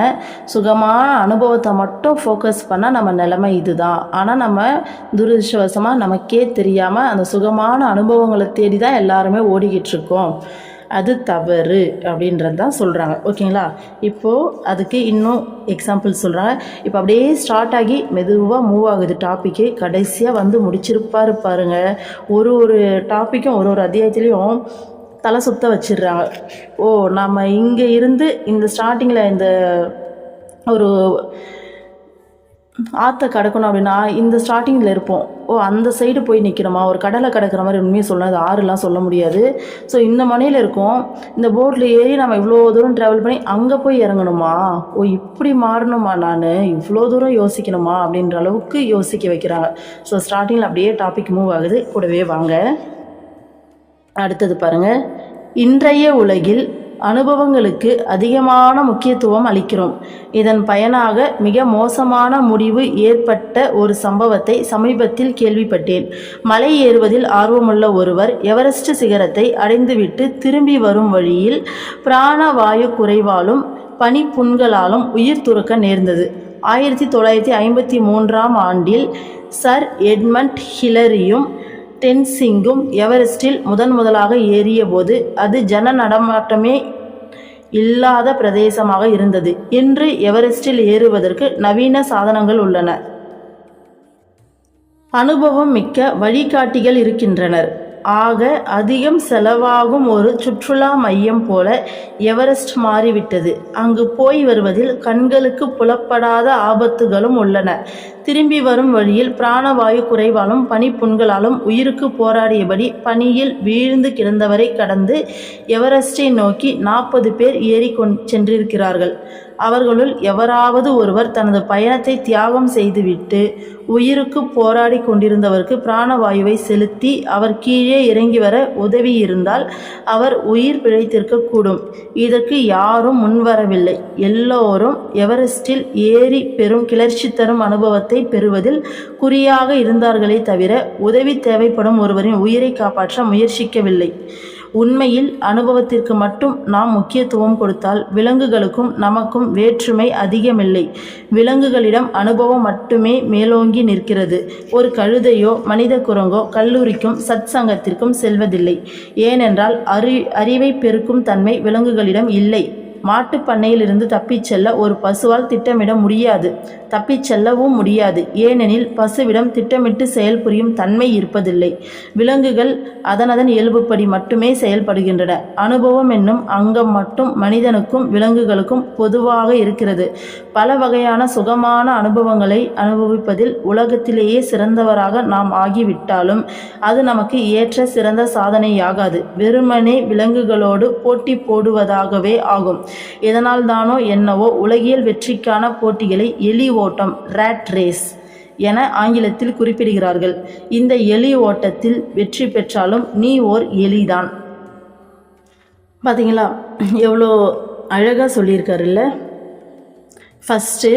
சுகமான அனுபவத்தை மட்டும் ஃபோக்கஸ் பண்ணால் நம்ம நிலைமை இதுதான். ஆனால் நம்ம துரதிர்ஷ்டவசமாக நமக்கே தெரியாமல் அந்த சுகமான அனுபவங்களை தேடி தான் எல்லாருமே ஓடிக்கிட்டு இருக்கோம். அது தவறு அப்படின்றது தான் சொல்கிறாங்க. ஓகேங்களா? இப்போது அதுக்கு இன்னும் எக்ஸாம்பிள் சொல்கிறாங்க. இப்போ அப்படியே ஸ்டார்ட் ஆகி மெதுவாக மூவ் ஆகுது டாப்பிக்கு. கடைசியாக முடிச்சிருப்பாரு பாருங்க. ஒரு டாப்பிக்கும் ஒரு அத்தியாயத்துலேயும் தலை சுத்த வச்சிடுறாங்க. ஓ, நம்ம இங்கே இருந்து இந்த ஸ்டார்டிங்கில் இந்த ஒரு ஆற்றை கடக்கணும் அப்படின்னா இந்த ஸ்டார்டிங்கில் இருப்போம். ஓ, அந்த சைடு போய் நிற்கணுமா, ஒரு கடலை கடக்கிற மாதிரி உண்மையை சொல்லணும். அது ஆறுலாம் சொல்ல முடியாது. ஸோ இந்த மனையில் இருக்கும், இந்த போட்டில் ஏறி நம்ம இவ்வளோ தூரம் ட்ராவல் பண்ணி அங்கே போய் இறங்கணுமா, ஓ இப்படி மாறணுமா, நான் இவ்வளோ தூரம் யோசிக்கணுமா அப்படின்ற அளவுக்கு யோசிக்க வைக்கிறாங்க. ஸோ ஸ்டார்டிங்கில் அப்படியே டாபிக் மூவ் ஆகுது. கூடவே வாங்க. அடுத்தது பாருங்கள். இன்றைய உலகில் அனுபவங்களுக்கு அதிகமான முக்கியத்துவம் அளிக்கிறோம். இதன் பயனாக மிக மோசமான முடிவு ஏற்பட்ட ஒரு சம்பவத்தை சமீபத்தில் கேள்விப்பட்டேன். மலை ஏறுவதில் ஆர்வமுள்ள ஒருவர் எவரெஸ்ட் சிகரத்தை அடைந்துவிட்டு திரும்பி வரும் வழியில் பிராணவாயு குறைவாலும் பனிப்புண்களாலும் உயிர் துறக்க நேர்ந்தது. 1953ஆம் ஆண்டில் சர் எட்மண்ட் ஹிலரியும் டென்சிங்கும் எவரெஸ்டில் முதலாக ஏறிய போது அது ஜன நடமாட்டமே இல்லாத பிரதேசமாக இருந்தது. இன்று எவரெஸ்டில் ஏறுவதற்கு நவீன சாதனங்கள் உள்ளன. அனுபவம் மிக்க வழிகாட்டிகள் இருக்கின்றனர். ஆக அதிகம் செலவாகும் ஒரு சுற்றுலா மையம் போல எவரெஸ்ட் மாறிவிட்டது. அங்கு போய் வருவதில் கண்களுக்கு புலப்படாத ஆபத்துகளும் உள்ளன. திரும்பி வரும் வழியில் பிராணவாயு குறைவாலும் பனிப்புண்களாலும் உயிருக்கு போராடியபடி பனியில் வீழ்ந்து கிடந்தவரை கடந்து எவரெஸ்டை நோக்கி 40 பேர் ஏறி சென்றிருக்கிறார்கள். அவர்களுள் எவராவது ஒருவர் தனது பயணத்தை தியாகம் செய்துவிட்டு உயிருக்கு போராடி கொண்டிருந்தவருக்கு பிராணவாயுவை செலுத்தி அவர் கீழே இறங்கி வர உதவி இருந்தால் அவர் உயிர் பிழைத்திருக்கக்கூடும். இதற்கு யாரும் முன்வரவில்லை. எல்லோரும் எவரெஸ்டில் ஏறி பெரும் கிளர்ச்சி தரும் அனுபவத்தை பெறுவதில் குறியாக இருந்தார்களே தவிர உதவி தேவைப்படும் ஒருவரின் உயிரை காப்பாற்ற முயற்சிக்கவில்லை. உண்மையில் அனுபவத்திற்கு மட்டும் நாம் முக்கியத்துவம் கொடுத்தால் விலங்குகளுக்கும் நமக்கும் வேற்றுமை அதிகமில்லை. விலங்குகளிடம் அனுபவம் மட்டுமே மேலோங்கி நிற்கிறது. ஒரு கழுதையோ மனித குரங்கோ கல்லூரிக்கும் சத்சங்கத்திற்கும் செல்வதில்லை. ஏனென்றால் அறிவை பெருக்கும் தன்மை விலங்குகளிடம் இல்லை. மாட்டுப் பண்ணையிலிருந்து தப்பிச் செல்ல ஒரு பசுவால் திட்டமிட முடியாது, தப்பிச் செல்லவும் முடியாது. ஏனெனில் பசுவிடம் திட்டமிட்டு செயல்புரியும் தன்மை இருப்பதில்லை. விலங்குகள் அதனதன் இயல்புப்படி மட்டுமே செயல்படுகின்றன. அனுபவம் என்னும் அங்கம் மட்டும் மனிதனுக்கும் விலங்குகளுக்கும் பொதுவாக இருக்கிறது. பல வகையான சுகமான அனுபவங்களை அனுபவிப்பதில் உலகத்திலேயே சிறந்தவராக நாம் ஆகிவிட்டாலும் அது நமக்கு ஏற்ற சிறந்த சாதனையாகாது. வெறுமனே விலங்குகளோடு போட்டி போடுவதாகவே ஆகும். இதனால் தானோ என்னவோ உலகியல் வெற்றிக்கான போட்டிகளை எலி ஓட்டம், ரேட் ரேஸ் என ஆங்கிலத்தில் குறிப்பிடுகிறார்கள். இந்த எலி ஓட்டத்தில் வெற்றி பெற்றாலும் நீ ஓர் எலிதான். பார்த்தீங்களா, எவ்வளோ அழகாக சொல்லியிருக்காருல்ல. ஃபஸ்ட்டு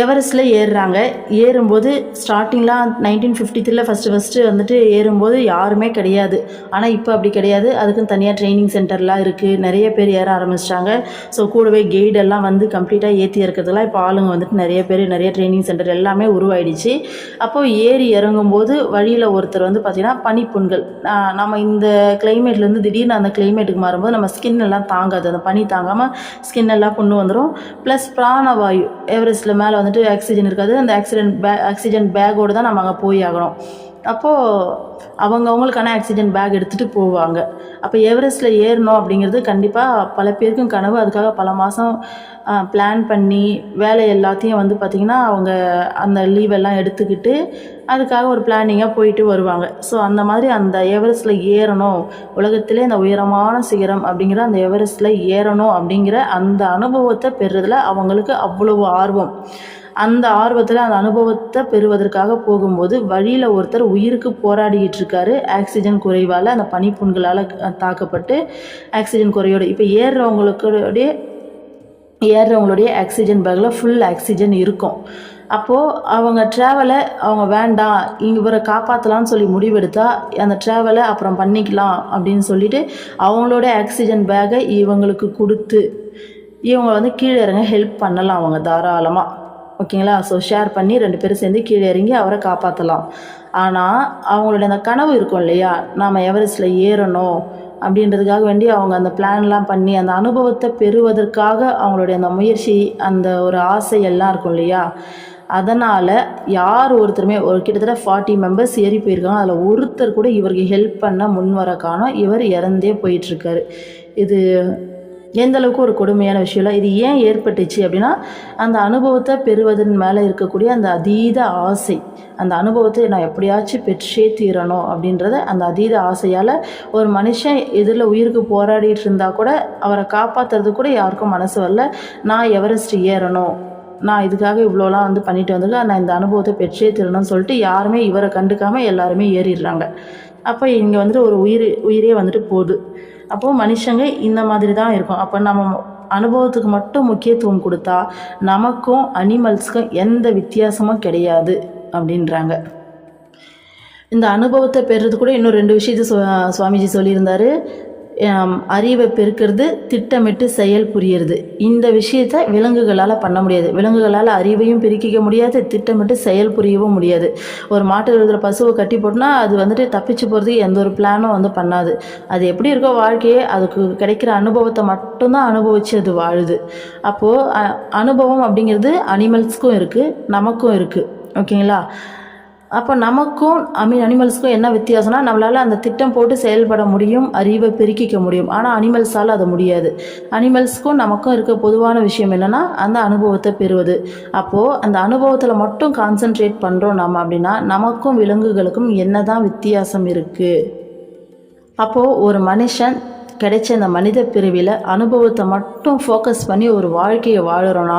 எவரெஸ்ட்டில் ஏறுறாங்க. ஏறும்போது ஸ்டார்டிங்லாம் 1953 ஃபஸ்ட்டு வந்துட்டு ஏறும்போது யாருமே கிடையாது. ஆனால் இப்போ அப்படி கிடையாது. அதுக்குன்னு தனியாக ட்ரைனிங் சென்டர்லாம் இருக்குது. நிறைய பேர் ஏற ஆரம்பிச்சிட்டாங்க. ஸோ கூடவே கைடெல்லாம் வந்து கம்ப்ளீட்டாக ஏற்றி இருக்கிறதுலாம் இப்போ ஆளுங்க வந்துட்டு நிறைய பேர், நிறைய ட்ரைனிங் சென்டர் எல்லாமே உருவாயிடுச்சு. அப்போது ஏறி இறங்கும்போது வழியில் ஒருத்தர் வந்து பார்த்திங்கன்னா பனிப்புண்கள், நம்ம இந்த கிளைமேட்லேருந்து திடீர்னு அந்த கிளைமேட்டுக்கு மாறும்போது நம்ம ஸ்கின் எல்லாம் தாங்காது. அந்த பனி தாங்காமல் ஸ்கின் எல்லாம் புண்ணு வந்துடும். ப்ளஸ் பிராணவாயு, எவரெஸ்ட்டில் மேலே வந்துட்டு ஆக்சிஜன் இருக்காது. அந்த ஆக்சிஜன் பேக்கோடு தான் நம்ம அங்கே போய் ஆகணும். அப்போது அவங்களுக்கான ஆக்சிஜன் பேக் எடுத்துகிட்டு போவாங்க. அப்போ எவரெஸ்ட்டில் ஏறணும் அப்படிங்கிறது கண்டிப்பாக பல பேருக்கும் கனவு. அதுக்காக பல மாதம் பிளான் பண்ணி வேலை எல்லாத்தையும் வந்து பார்த்திங்கன்னா அவங்க அந்த லீவெல்லாம் எடுத்துக்கிட்டு அதுக்காக ஒரு பிளானிங்காக போயிட்டு வருவாங்க. ஸோ அந்த மாதிரி அந்த எவரெஸ்ட்டில் ஏறணும், உலகத்திலே அந்த உயரமான சிகரம் அப்படிங்கிற அந்த எவரெஸ்ட்டில் ஏறணும் அப்படிங்கிற அந்த அனுபவத்தை பெறுறதுல அவங்களுக்கு அவ்வளவு ஆர்வம். அந்த ஆர்வத்தில் அந்த அனுபவத்தை பெறுவதற்காக போகும்போது வழியில் ஒருத்தர் உயிருக்கு போராடிக்கிட்டு இருக்காரு. ஆக்சிஜன் குறைவால், அந்த பனிப்புண்களால் தாக்கப்பட்டு ஆக்சிஜன் குறையோடு. இப்போ ஏறுறவங்களுடைய ஆக்சிஜன் பேக்கில் ஃபுல் ஆக்சிஜன் இருக்கும். அப்போது அவங்க ட்ராவலை அவங்க வேண்டாம், இவரை காப்பாற்றலான்னு சொல்லி முடிவெடுத்தால் அந்த ட்ராவலை அப்புறம் பண்ணிக்கலாம் அப்படின்னு சொல்லிட்டு அவங்களோட ஆக்சிஜன் பேக்கை இவங்களுக்கு கொடுத்து இவங்க வந்து கீழே இறங்க ஹெல்ப் பண்ணலாம் அவங்க தாராளமாக. ஓகேங்களா? ஸோ ஷேர் பண்ணி 2 பேரும் சேர்ந்து கீழே இறங்கி அவரை காப்பாற்றலாம். ஆனால் அவங்களுடைய அந்த கனவு இருக்கும் இல்லையா, நாம் எவரெஸ்ட்டில் ஏறணும் அப்படின்றதுக்காக வேண்டி அவங்க அந்த பிளான்லாம் பண்ணி அந்த அனுபவத்தை பெறுவதற்காக அவங்களுடைய அந்த முயற்சி, அந்த ஒரு ஆசை எல்லாம் இருக்கும் இல்லையா, அதனால் யார் ஒருத்தருமே கிட்டத்தட்ட 40 மெம்பர்ஸ் ஏறி போயிருக்காங்க. அதில் ஒருத்தர் கூட இவருக்கு ஹெல்ப் பண்ண முன்வர காணோம். இவர் இறந்தே போயிட்டுருக்காரு. இது எந்த அளவுக்கு ஒரு கொடுமையான விஷயம் இல்லை. இது ஏன் ஏற்பட்டுச்சு அப்படின்னா, அந்த அனுபவத்தை பெறுவதன் மேலே இருக்கக்கூடிய அந்த அதீத ஆசை, அந்த அனுபவத்தை நான் எப்படியாச்சும் பெற்றே தீரணும் அப்படின்றத அந்த அதீத ஆசையால் ஒரு மனுஷன் எதிரில் உயிருக்கு போராடிட்டு இருந்தால் கூட அவரை காப்பாற்றுறது கூட யாருக்கும் மனசு வரல. நான் எவரெஸ்ட் ஏறணும், நான் இதுக்காக இவ்வளோலாம் வந்து பண்ணிட்டு வந்திருக்கேன், நான் இந்த அனுபவத்தை பெற்றே தீரணும்னு சொல்லிட்டு யாருமே இவரை கண்டுக்காமல் எல்லாருமே ஏறிடுறாங்க. அப்போ இங்கே வந்துட்டு ஒரு உயிரே வந்துட்டு போகுது. அப்போது மனுஷங்க இந்த மாதிரி தான் இருக்கும். அப்போ நம்ம அனுபவத்துக்கு மட்டும் முக்கியத்துவம் கொடுத்தா நமக்கும் அனிமல்ஸ்க்கும் எந்த வித்தியாசமும் கிடையாது அப்படின்றாங்க. இந்த அனுபவத்தை பெறுறது கூட இன்னும் 2 விஷயத்தை சுவாமிஜி சொல்லியிருந்தார். அறிவை பெருக்கிறது, திட்டமிட்டு செயல் புரியுறது. இந்த விஷயத்தை விலங்குகளால் பண்ண முடியாது. விலங்குகளால் அறிவையும் பெருக்கிக்க முடியாது, திட்டமிட்டு செயல் புரியவும் முடியாது. ஒரு மாட்டு எழுதுகிற பசுவை கட்டி போட்டுனா அது வந்துட்டு தப்பிச்சு போகிறதுக்கு எந்த ஒரு பிளானும் வந்து பண்ணாது. அது எப்படி இருக்கோ வாழ்க்கையே, அதுக்கு கிடைக்கிற அனுபவத்தை மட்டும்தான் அனுபவித்து அது வாழுது. அப்போது அனுபவம் அப்படிங்கிறது அனிமல்ஸ்க்கும் இருக்குது, நமக்கும் இருக்குது. ஓகேங்களா? அப்போ நமக்கும் அனிமல்ஸ்க்கும் என்ன வித்தியாசம்னா, நம்மளால் அந்த திட்டம் போட்டு செயல்பட முடியும், அறிவை பெருக்கிக்க முடியும். ஆனால் அனிமல்ஸால் அது முடியாது. அனிமல்ஸ்க்கும் நமக்கும் இருக்க பொதுவான விஷயம் என்னென்னா அந்த அனுபவத்தை பெறுவது. அப்போது அந்த அனுபவத்தில் மட்டும் கான்சென்ட்ரேட் பண்ணுறோம் நம்ம அப்படின்னா நமக்கும் விலங்குகளுக்கும் என்ன தான் வித்தியாசம் இருக்குது? அப்போது ஒரு மனுஷன் கிடைச்ச இந்த மனித பிறவியில் அனுபவத்தை மட்டும் ஃபோக்கஸ் பண்ணி ஒரு வாழ்க்கையை வாழுறோன்னா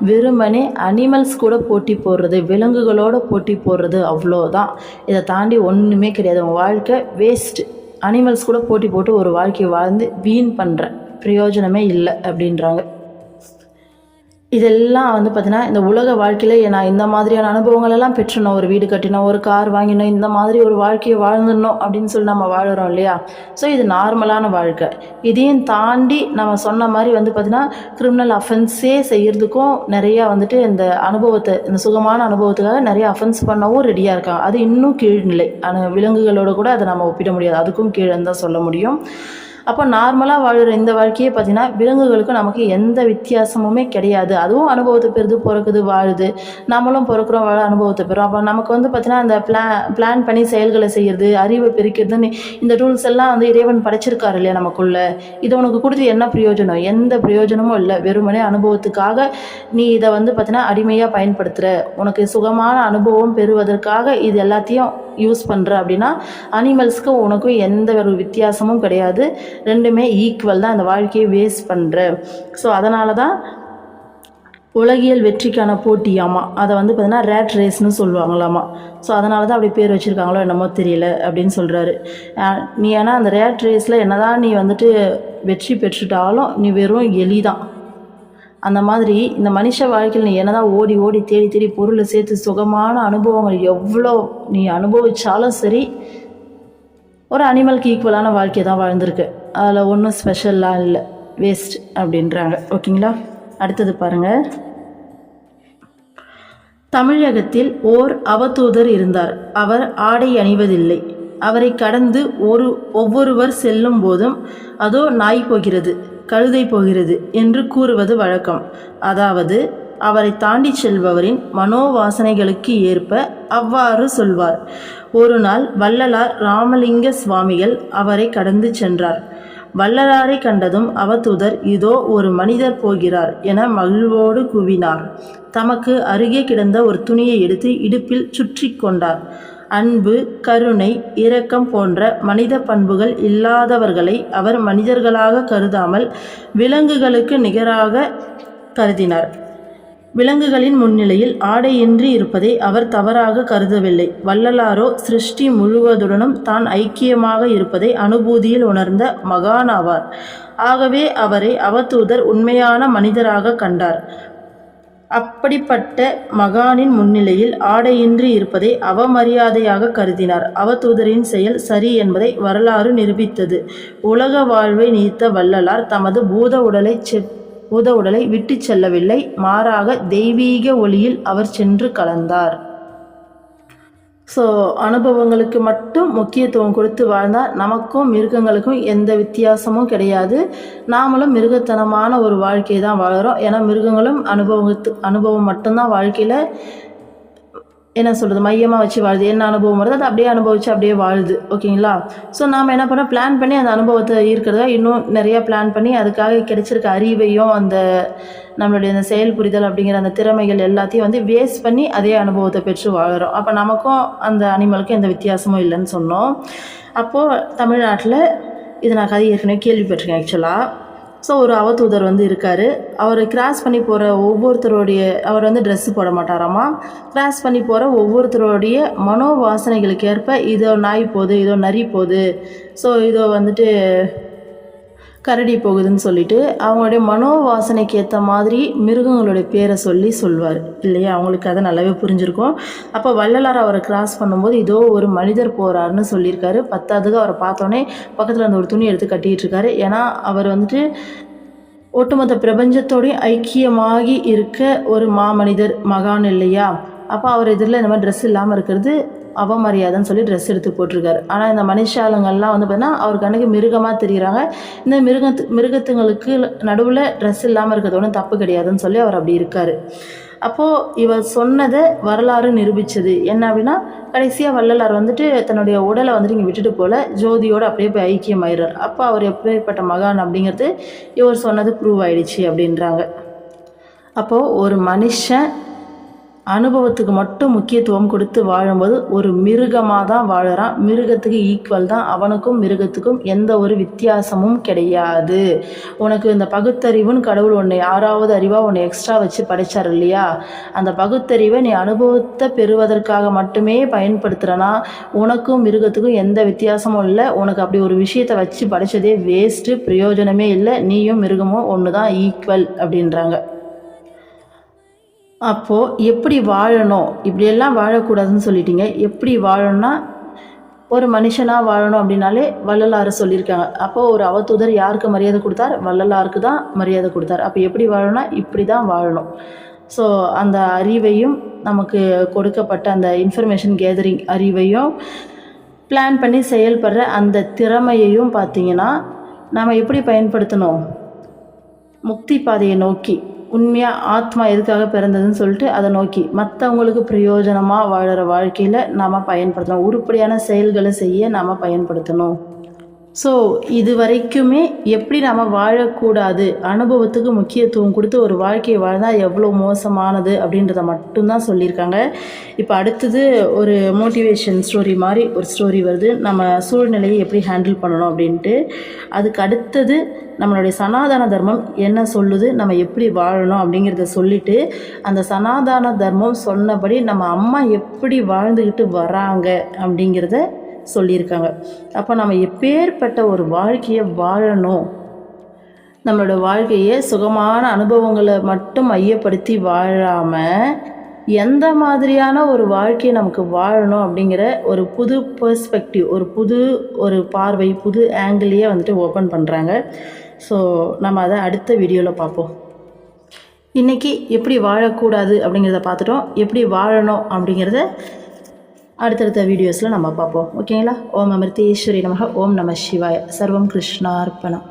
வெறுமனே அனிமல்ஸ் கூட போட்டி போடுறது, விலங்குகளோட போட்டி போடுறது, அவ்வளோதான். இதை தாண்டி ஒன்றுமே கிடையாது. உங்கள் வாழ்க்கை வேஸ்ட்டு. அனிமல்ஸ் கூட போட்டி போட்டு ஒரு வாழ்க்கையை வாழ்ந்து வீண் பண்ணுற பிரயோஜனமே இல்லை அப்படின்றாங்க. இதெல்லாம் வந்து பார்த்தீங்கன்னா இந்த உலக வாழ்க்கையில் நான் இந்த மாதிரியான அனுபவங்கள் எல்லாம் பெற்றணும், ஒரு வீடு கட்டினோம், ஒரு கார் வாங்கினோம், இந்த மாதிரி ஒரு வாழ்க்கையை வாழ்ந்துடணும் அப்படின்னு சொல்லி நம்ம வாழுறோம் இல்லையா. ஸோ இது நார்மலான வாழ்க்கை. இதையும் தாண்டி நம்ம சொன்ன மாதிரி வந்து பார்த்தீங்கன்னா கிரிமினல் அஃபென்ஸே செய்கிறதுக்கும் நிறையா வந்துட்டு இந்த அனுபவத்தை, இந்த சுகமான அனுபவத்துக்காக நிறைய அஃபென்ஸ் பண்ணவும் ரெடியாக இருக்காங்க. அது இன்னும் கீழ்நிலை. விலங்குகளோட கூட அதை நம்ம ஒப்பிட முடியாது, அதுக்கும் கீழே தான் சொல்ல முடியும். அப்போ நார்மலாக வாழ்கிற இந்த வாழ்க்கையே பார்த்திங்கன்னா விலங்குகளுக்கும் நமக்கு எந்த வித்தியாசமுமே கிடையாது. அதுவும் அனுபவத்தை பெறுது, பிறக்குது, வாழுது. நம்மளும் பிறக்கிறோம், வாழ அனுபவத்தை பெறும். அப்போ நமக்கு வந்து பார்த்திங்கன்னா அந்த பிளான் பண்ணி செயல்களை செய்கிறது, அறிவை பிரிக்கிறதுன்னு இந்த டூல்ஸ் எல்லாம் வந்து இறைவன் படைச்சிருக்காரு இல்லையா நமக்குள்ள. இது உனக்கு கொடுத்து என்ன பிரயோஜனம்? எந்த பிரயோஜனமும் இல்லை. வெறுமனே அனுபவத்துக்காக நீ இதை வந்து பார்த்திங்கன்னா அடிமையாக பயன்படுத்துகிற, உனக்கு சுகமான அனுபவம் பெறுவதற்காக இது எல்லாத்தையும் யூஸ் பண்ணுற அப்படின்னா அனிமல்ஸ்க்கு உனக்கும் எந்த ஒரு வித்தியாசமும் கிடையாது. ரெண்டுமே ஈக்குவல் தான். இந்த வாழ்க்கையை வேஸ்ட் பண்ணுற. ஸோ அதனால தான் உலகியல் வெற்றிக்கான போட்டியாமா அதை வந்து பார்த்தீங்கன்னா ரேட் ரேஸ்னு சொல்லுவாங்களாமா. ஸோ அதனால தான் அப்படி பேர் வச்சுருக்காங்களோ என்னமோ தெரியல அப்படின்னு சொல்கிறாரு. நீ ஏன்னா அந்த ரேட் ரேஸில் என்ன தான் நீ வந்துட்டு வெற்றி பெற்றுட்டாலும் நீ வெறும் எலி தான். அந்த மாதிரி இந்த மனுஷ வாழ்க்கையில் நீ என்னதான் ஓடி ஓடி தேடி தேடி பொருளை சேர்த்து சுகமான அனுபவங்கள் எவ்வளோ நீ அனுபவித்தாலும் சரி, ஒரு அனிமலுக்கு ஈக்குவலான வாழ்க்கையை தான் வாழ்ந்திருக்கு. அதில் ஒன்றும் ஸ்பெஷல்லாம் இல்லை, வேஸ்ட் அப்படின்றாங்க. ஓகேங்களா, அடுத்தது பாருங்கள். தமிழகத்தில் ஓர் அவதூதர் இருந்தார். அவர் ஆடை அணிவதில்லை. அவரை கடந்து ஒவ்வொருவர் செல்லும் போதும் அதோ நாய் போகிறது, கழுதை போகிறது என்று கூறுவது வழக்கம். அதாவது அவரை தாண்டி செல்பவரின் மனோவாசனைகளுக்கு ஏற்ப அவ்வாறு சொல்வார். ஒரு நாள் வள்ளலார் ராமலிங்க சுவாமிகள் அவரை கடந்து சென்றார். வள்ளலாரை கண்டதும் அவதூதர் இதோ ஒரு மனிதர் போகிறார் என மகிழ்வோடு கூவினார். தமக்கு அருகே கிடந்த ஒரு துணியை எடுத்து இடுப்பில் சுற்றி கொண்டார். அன்பு, கருணை, இரக்கம் போன்ற மனித பண்புகள் இல்லாதவர்களை அவர் மனிதர்களாக கருதாமல் விலங்குகளுக்கு நிகராக கருதினார். விலங்குகளின் முன்னிலையில் ஆடையின்றி இருப்பதை அவர் தவறாக கருதவில்லை. வள்ளலாரோ சிருஷ்டி முழுவதுடனும் தான் ஐக்கியமாக இருப்பதை அனுபூதியில் உணர்ந்த மகானாவார். ஆகவே அவரை அவதூதர் உண்மையான மனிதராக கண்டார். அப்படிப்பட்ட மகானின் முன்னிலையில் ஆடையின்றி இருப்பதை அவமரியாதையாக கருதினார். அவதூதரின் செயல் சரி என்பதை வரலாறு நிரூபித்தது. உலக வாழ்வை நீத்த வள்ளலார் தமது பூத உடலை விட்டு செல்லவில்லை. மாறாக தெய்வீக ஒளியில் அவர் சென்று கலந்தார். ஸோ அனுபவங்களுக்கு மட்டும் முக்கியத்துவம் கொடுத்து வாழ்ந்தால் நமக்கும் மிருகங்களுக்கும் எந்த வித்தியாசமும் கிடையாது. நாமளும் மிருகத்தனமான ஒரு வாழ்க்கையை தான் வாழுறோம். ஏன்னா மிருகங்களும் அனுபவம் மட்டும்தான் வாழ்க்கையில் என்ன சொல்கிறது மையமாக வச்சு வாழுது. என்ன அனுபவம் வருது அதை அப்படியே அனுபவித்து அப்படியே வாழுது. ஓகேங்களா. ஸோ நாம் என்ன பண்ணோம், பிளான் பண்ணி அந்த அனுபவத்தை ஈர்க்கிறதா இன்னும் நிறையா பிளான் பண்ணி அதுக்காக கிடைச்சிருக்க அறிவையும் அந்த நம்மளுடைய அந்த செயல் புரிதல் அப்படிங்கிற அந்த திறமைகள் எல்லாத்தையும் வந்து வேஸ்ட் பண்ணி அதே அனுபவத்தை பெற்று வாழுறோம். அப்போ நமக்கும் அந்த அனிமலுக்கும் எந்த வித்தியாசமும் இல்லைன்னு சொன்னோம். அப்போது தமிழ்நாட்டில் இது நான் கதை ஏற்கனவே கேள்விப்பட்டிருக்கேன் ஆக்சுவலாக. ஸோ ஒரு அவதூதர் வந்து இருக்கார். அவர் கிராஸ் பண்ணி போகிற அவர் வந்து ட்ரெஸ்ஸு போட மாட்டாராமா. கிராஸ் பண்ணி போகிற ஒவ்வொருத்தருடைய மனோவாசனைகளுக்கு ஏற்ப இதோ நாய் போகுது, இதோ நரி போகுது, ஸோ இதோ வந்துட்டு கரடி போகுதுன்னு சொல்லிட்டு அவங்களுடைய மனோவாசனைக்கு ஏற்ற மாதிரி மிருகங்களுடைய பேரை சொல்லுவார் இல்லையா. அவங்களுக்கு அதை நல்லாவே புரிஞ்சிருக்கும். அப்போ வள்ளலார் அவரை கிராஸ் பண்ணும்போது இதோ ஒரு மனிதர் போகிறாருன்னு சொல்லியிருக்காரு. பத்தாவதுக்கு அவரை பார்த்தோன்னே பக்கத்தில் அந்த ஒரு துணி எடுத்து கட்டிகிட்டு இருக்காரு. ஏன்னா அவர் வந்துட்டு ஒட்டுமொத்த பிரபஞ்சத்தோடையும் ஐக்கியமாகி இருக்க ஒரு மாமனிதர், மகான் இல்லையா. அப்போ அவர் எதிரில் இந்த மாதிரி ட்ரெஸ் இல்லாமல் இருக்கிறது அவமரியாதைன்னு சொல்லி ட்ரெஸ் எடுத்து போட்டிருக்காரு. ஆனால் இந்த மனுஷாளுங்கள்லாம் வந்து பார்த்தீங்கன்னா அவர் கண்ணுக்கு மிருகமாக தெரிகிறாங்க. இந்த மிருகத்துங்களுக்கு நடுவில் ட்ரெஸ் இல்லாமல் இருக்கிறது ஒன்றும் தப்பு கிடையாதுன்னு சொல்லி அவர் அப்படி இருக்கார். அப்போது இவர் சொன்னதை வரலாறு நிரூபித்தது என்ன அப்படின்னா, கடைசியாக வள்ளலார் வந்துட்டு தன்னுடைய உடலை வந்துட்டு இங்கே விட்டுட்டு போல ஜோதியோடு அப்படியே போய் ஐக்கியமாயிடுறார். அப்போ அவர் எப்பேற்பட்ட மகான் அப்படிங்கிறது இவர் சொன்னது ப்ரூவ் ஆயிடுச்சு அப்படின்றாங்க. அப்போது ஒரு மனுஷன் அனுபவத்துக்கு மட்டும் முக்கியத்துவம் கொடுத்து வாழும்போது ஒரு மிருகமாக தான் வாழுறான். மிருகத்துக்கு ஈக்குவல் தான். அவனுக்கும் மிருகத்துக்கும் எந்த ஒரு வித்தியாசமும் கிடையாது. உனக்கு இந்த பகுத்தறிவுன்னு கடவுள் ஒன்று 6வது அறிவாக ஒன்று எக்ஸ்ட்ரா வச்சு படைச்சார் இல்லையா. அந்த பகுத்தறிவை நீ அனுபவத்தை பெறுவதற்காக மட்டுமே பயன்படுத்துகிறனா உனக்கும் மிருகத்துக்கும் எந்த வித்தியாசமும் இல்லை. உனக்கு அப்படி ஒரு விஷயத்தை வச்சு படைச்சதே வேஸ்ட்டு, பிரயோஜனமே இல்லை. நீயும் மிருகமும் ஒன்று தான், ஈக்குவல் அப்படின்றாங்க. அப்போது எப்படி வாழணும், இப்படியெல்லாம் வாழக்கூடாதுன்னு சொல்லிட்டீங்க, எப்படி வாழணும்னா ஒரு மனுஷனாக வாழணும் அப்படின்னாலே வள்ளலார் சொல்லியிருக்காங்க. அப்போது ஒரு அவதூதர் யாருக்கு மரியாதை கொடுத்தார்? வள்ளலாருக்கு தான் மரியாதை கொடுத்தார். அப்போ எப்படி வாழணும்னா இப்படி தான் வாழணும். ஸோ அந்த அறிவையும் நமக்கு கொடுக்கப்பட்ட அந்த இன்ஃபர்மேஷன் கேதரிங் அறிவையும் பிளான் பண்ணி செயல்படுற அந்த திறமையையும் பார்த்திங்கன்னா நாம் எப்படி பயன்படுத்தணும்? முக்தி பாதையை நோக்கி, உண்மையாக ஆத்மா எதுக்காக பிறந்ததுன்னு சொல்லிட்டு அதை நோக்கி மற்றவங்களுக்கு பிரயோஜனமாக வாழற வாழ்க்கையில் நாம் பயன்படுத்தணும். உருப்படியான செயல்களை செய்ய நாம் பயன்படுத்தணும். ஸோ இது வரைக்குமே எப்படி நாம் வாழக்கூடாது, அனுபவத்துக்கு முக்கியத்துவம் கொடுத்து ஒரு வாழ்க்கையை வாழ்ந்தால் எவ்வளோ மோசமானது அப்படின்றத மட்டும்தான் சொல்லியிருக்காங்க. இப்போ அடுத்தது ஒரு மோட்டிவேஷன் ஸ்டோரி மாதிரி ஒரு ஸ்டோரி வருது, நம்ம சூழ்நிலையை எப்படி ஹேண்டில் பண்ணணும் அப்படின்ட்டு. அதுக்கு அடுத்தது நம்மளுடைய சனாதன தர்மம் என்ன சொல்லுது, நம்ம எப்படி வாழணும் அப்படிங்கிறத சொல்லிவிட்டு, அந்த சனாதன தர்மம் சொன்னபடி நம்ம அம்மா எப்படி வாழ்ந்துக்கிட்டு வராங்க அப்படிங்கிறத சொல்லியிருக்காங்க. அப்போ நம்ம எப்பேற்பட்ட ஒரு வாழ்க்கையை வாழணும், நம்மளோட வாழ்க்கையை சுகமான அனுபவங்களை மட்டும் மையப்படுத்தி வாழாமல் எந்த மாதிரியான ஒரு வாழ்க்கையை நமக்கு வாழணும் அப்படிங்கிற ஒரு புது பெர்ஸ்பெக்டிவ், ஒரு பார்வை, புது ஆங்கிளையே வந்துட்டு ஓப்பன் பண்ணுறாங்க. ஸோ நம்ம அதை அடுத்த வீடியோவில் பார்ப்போம். இன்றைக்கி எப்படி வாழக்கூடாது அப்படிங்கிறத பார்த்துட்டோம், எப்படி வாழணும் அப்படிங்கிறத அடுத்தடுத்த வீடியோஸில் நம்ம பார்ப்போம். ஓகேங்களா? ஓம் அமிர்தேஸ்வரி நமக. ஓம் நம சிவாய. சர்வம் கிருஷ்ணார்ப்பணம்.